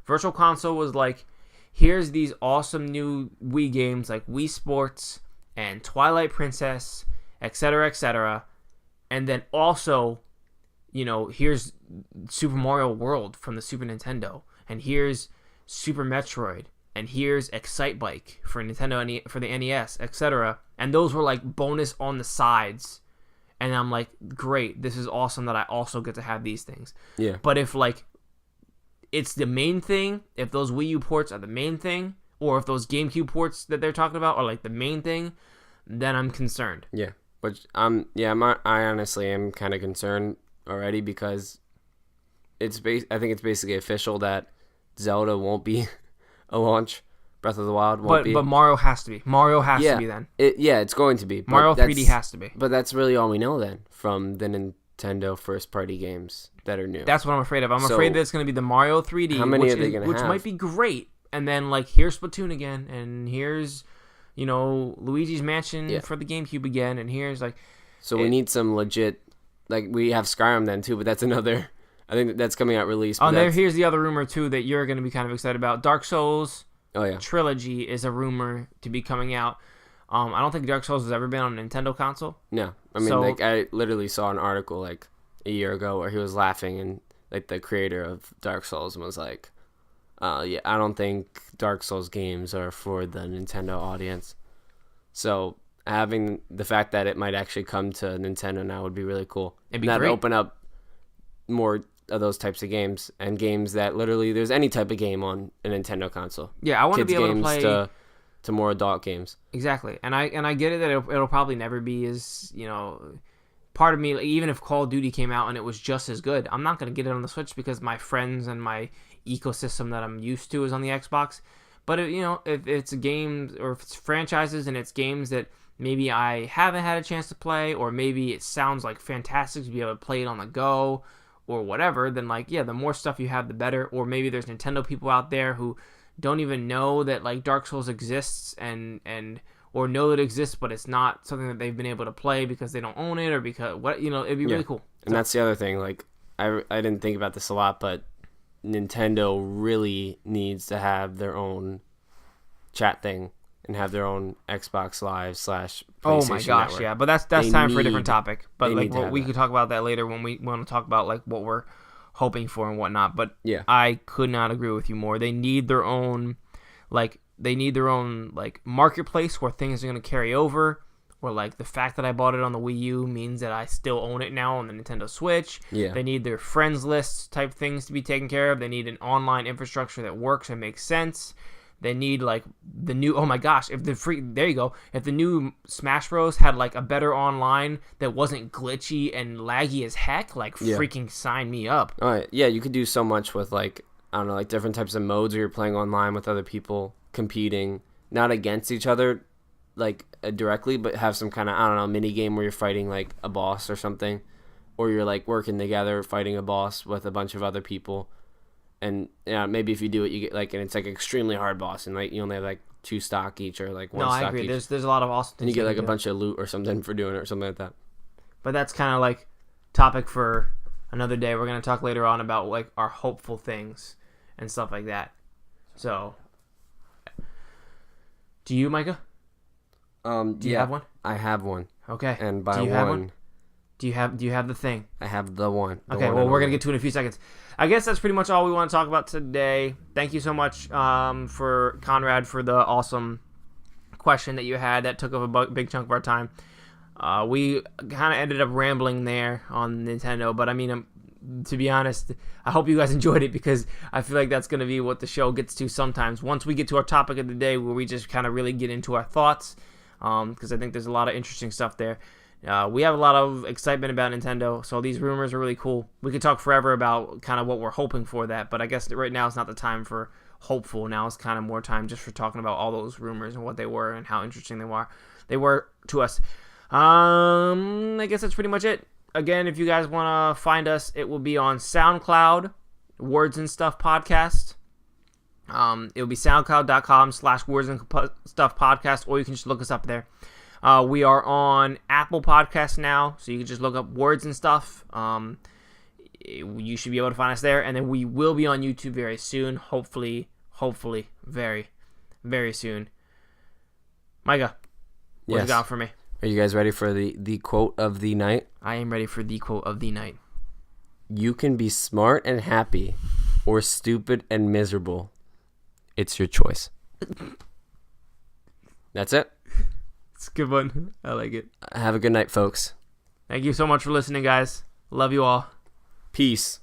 Virtual Console was like, here's these awesome new Wii games like Wii Sports and Twilight Princess, etc., etc. And then also, here's Super Mario World from the Super Nintendo, and here's Super Metroid, and here's Excite Bike for Nintendo for the NES, etc. And those were like bonus on the sides, and I'm like, great, this is awesome that I also get to have these things. Yeah. But if like it's the main thing, if those Wii U ports are the main thing, or if those GameCube ports that they're talking about are like the main thing, then I'm concerned. Yeah. Which I honestly am kind of concerned already because I think it's basically official that Zelda won't be a launch. Breath of the Wild won't be. But Mario has to be. Mario has to be then. It's going to be. Mario 3D has to be. But that's really all we know then from the Nintendo first-party games that are new. That's what I'm afraid of. I'm afraid that it's going to be the Mario 3D, how many are they gonna which have? might be great. And then like here's Splatoon again, and here's Luigi's Mansion for the GameCube again, and here's like. So we need some legit, like we have Skyrim then too, but that's another. I think that's coming out release. Oh, here's the other rumor too that you're going to be kind of excited about. Dark Souls. Oh yeah. Trilogy is a rumor to be coming out. I don't think Dark Souls has ever been on a Nintendo console. No, I mean, like I literally saw an article like a year ago where he was laughing and like the creator of Dark Souls was like, "Yeah, I don't think Dark Souls games are for the Nintendo audience." So having the fact that it might actually come to Nintendo now would be really cool. It'd be great. Open up more of those types of games and games that literally there's any type of game on a Nintendo console. Yeah, I want to be able to play to more adult games. Exactly, and I get it that it'll probably never be as part of me, like, even if Call of Duty came out and it was just as good, I'm not gonna get it on the Switch because my friends and my ecosystem that I'm used to is on the Xbox. But if it's games or if it's franchises and it's games that maybe I haven't had a chance to play, or maybe it sounds like fantastic to be able to play it on the go. Or whatever, then like the more stuff you have, the better. Or maybe there's Nintendo people out there who don't even know that like Dark Souls exists and or know it exists, but it's not something that they've been able to play because they don't own it or because it'd be really cool. And that's the other thing. Like I didn't think about this a lot, but Nintendo really needs to have their own chat thing and have their own Xbox Live / PlayStation Oh my gosh, network. yeah. But that's time for a different topic. But like we could talk about that later when we want to talk about like what we're hoping for and whatnot. But yeah, I could not agree with you more. They need their own marketplace where things are going to carry over. Or like the fact that I bought it on the Wii U means that I still own it now on the Nintendo Switch. Yeah. They need their friends lists type things to be taken care of. They need an online infrastructure that works and makes sense. They need like the new. Oh my gosh! If the new Smash Bros had like a better online that wasn't glitchy and laggy as heck, freaking sign me up. All right, yeah, you could do so much with like I don't know, like different types of modes where you're playing online with other people competing, not against each other, like directly, but have some kind of I don't know mini game where you're fighting like a boss or something, or you're like working together fighting a boss with a bunch of other people. And maybe if you do it, you get like, and it's like an extremely hard boss, and like you only have like 2 stock each or like 1 stock each. No, I agree. There's a lot of awesome things. And you get like a bunch of loot or something for doing it or something like that. But that's kind of like topic for another day. We're gonna talk later on about like our hopeful things and stuff like that. So, do you, Micah? Do you have one? I have one. Okay. And by do you one, have one? Do you have the thing? I have the one. Okay, well, we're going to get to it in a few seconds. I guess that's pretty much all we want to talk about today. Thank you so much for Conrad for the awesome question that you had that took up a big chunk of our time. We kind of ended up rambling there on Nintendo, but I mean, to be honest, I hope you guys enjoyed it because I feel like that's going to be what the show gets to sometimes. Once we get to our topic of the day where we just kind of really get into our thoughts, because I think there's a lot of interesting stuff there. We have a lot of excitement about Nintendo, so these rumors are really cool. We could talk forever about kind of what we're hoping for that, but I guess right now it's not the time for hopeful. Now it's kind of more time just for talking about all those rumors and what they were and how interesting they were to us. I guess that's pretty much it. Again, if you guys want to find us, it will be on SoundCloud, WordsAndStuffPodcast. It will be soundcloud.com/WordsAndStuffPodcast, or you can just look us up there. We are on Apple Podcasts now, so you can just look up Words and Stuff. You should be able to find us there, and then we will be on YouTube very soon. Hopefully, very, very soon. Micah, what you got for me? Are you guys ready for the quote of the night? I am ready for the quote of the night. You can be smart and happy, or stupid and miserable. It's your choice. That's it. It's a good one. I like it. Have a good night, folks. Thank you so much for listening, guys. Love you all. Peace.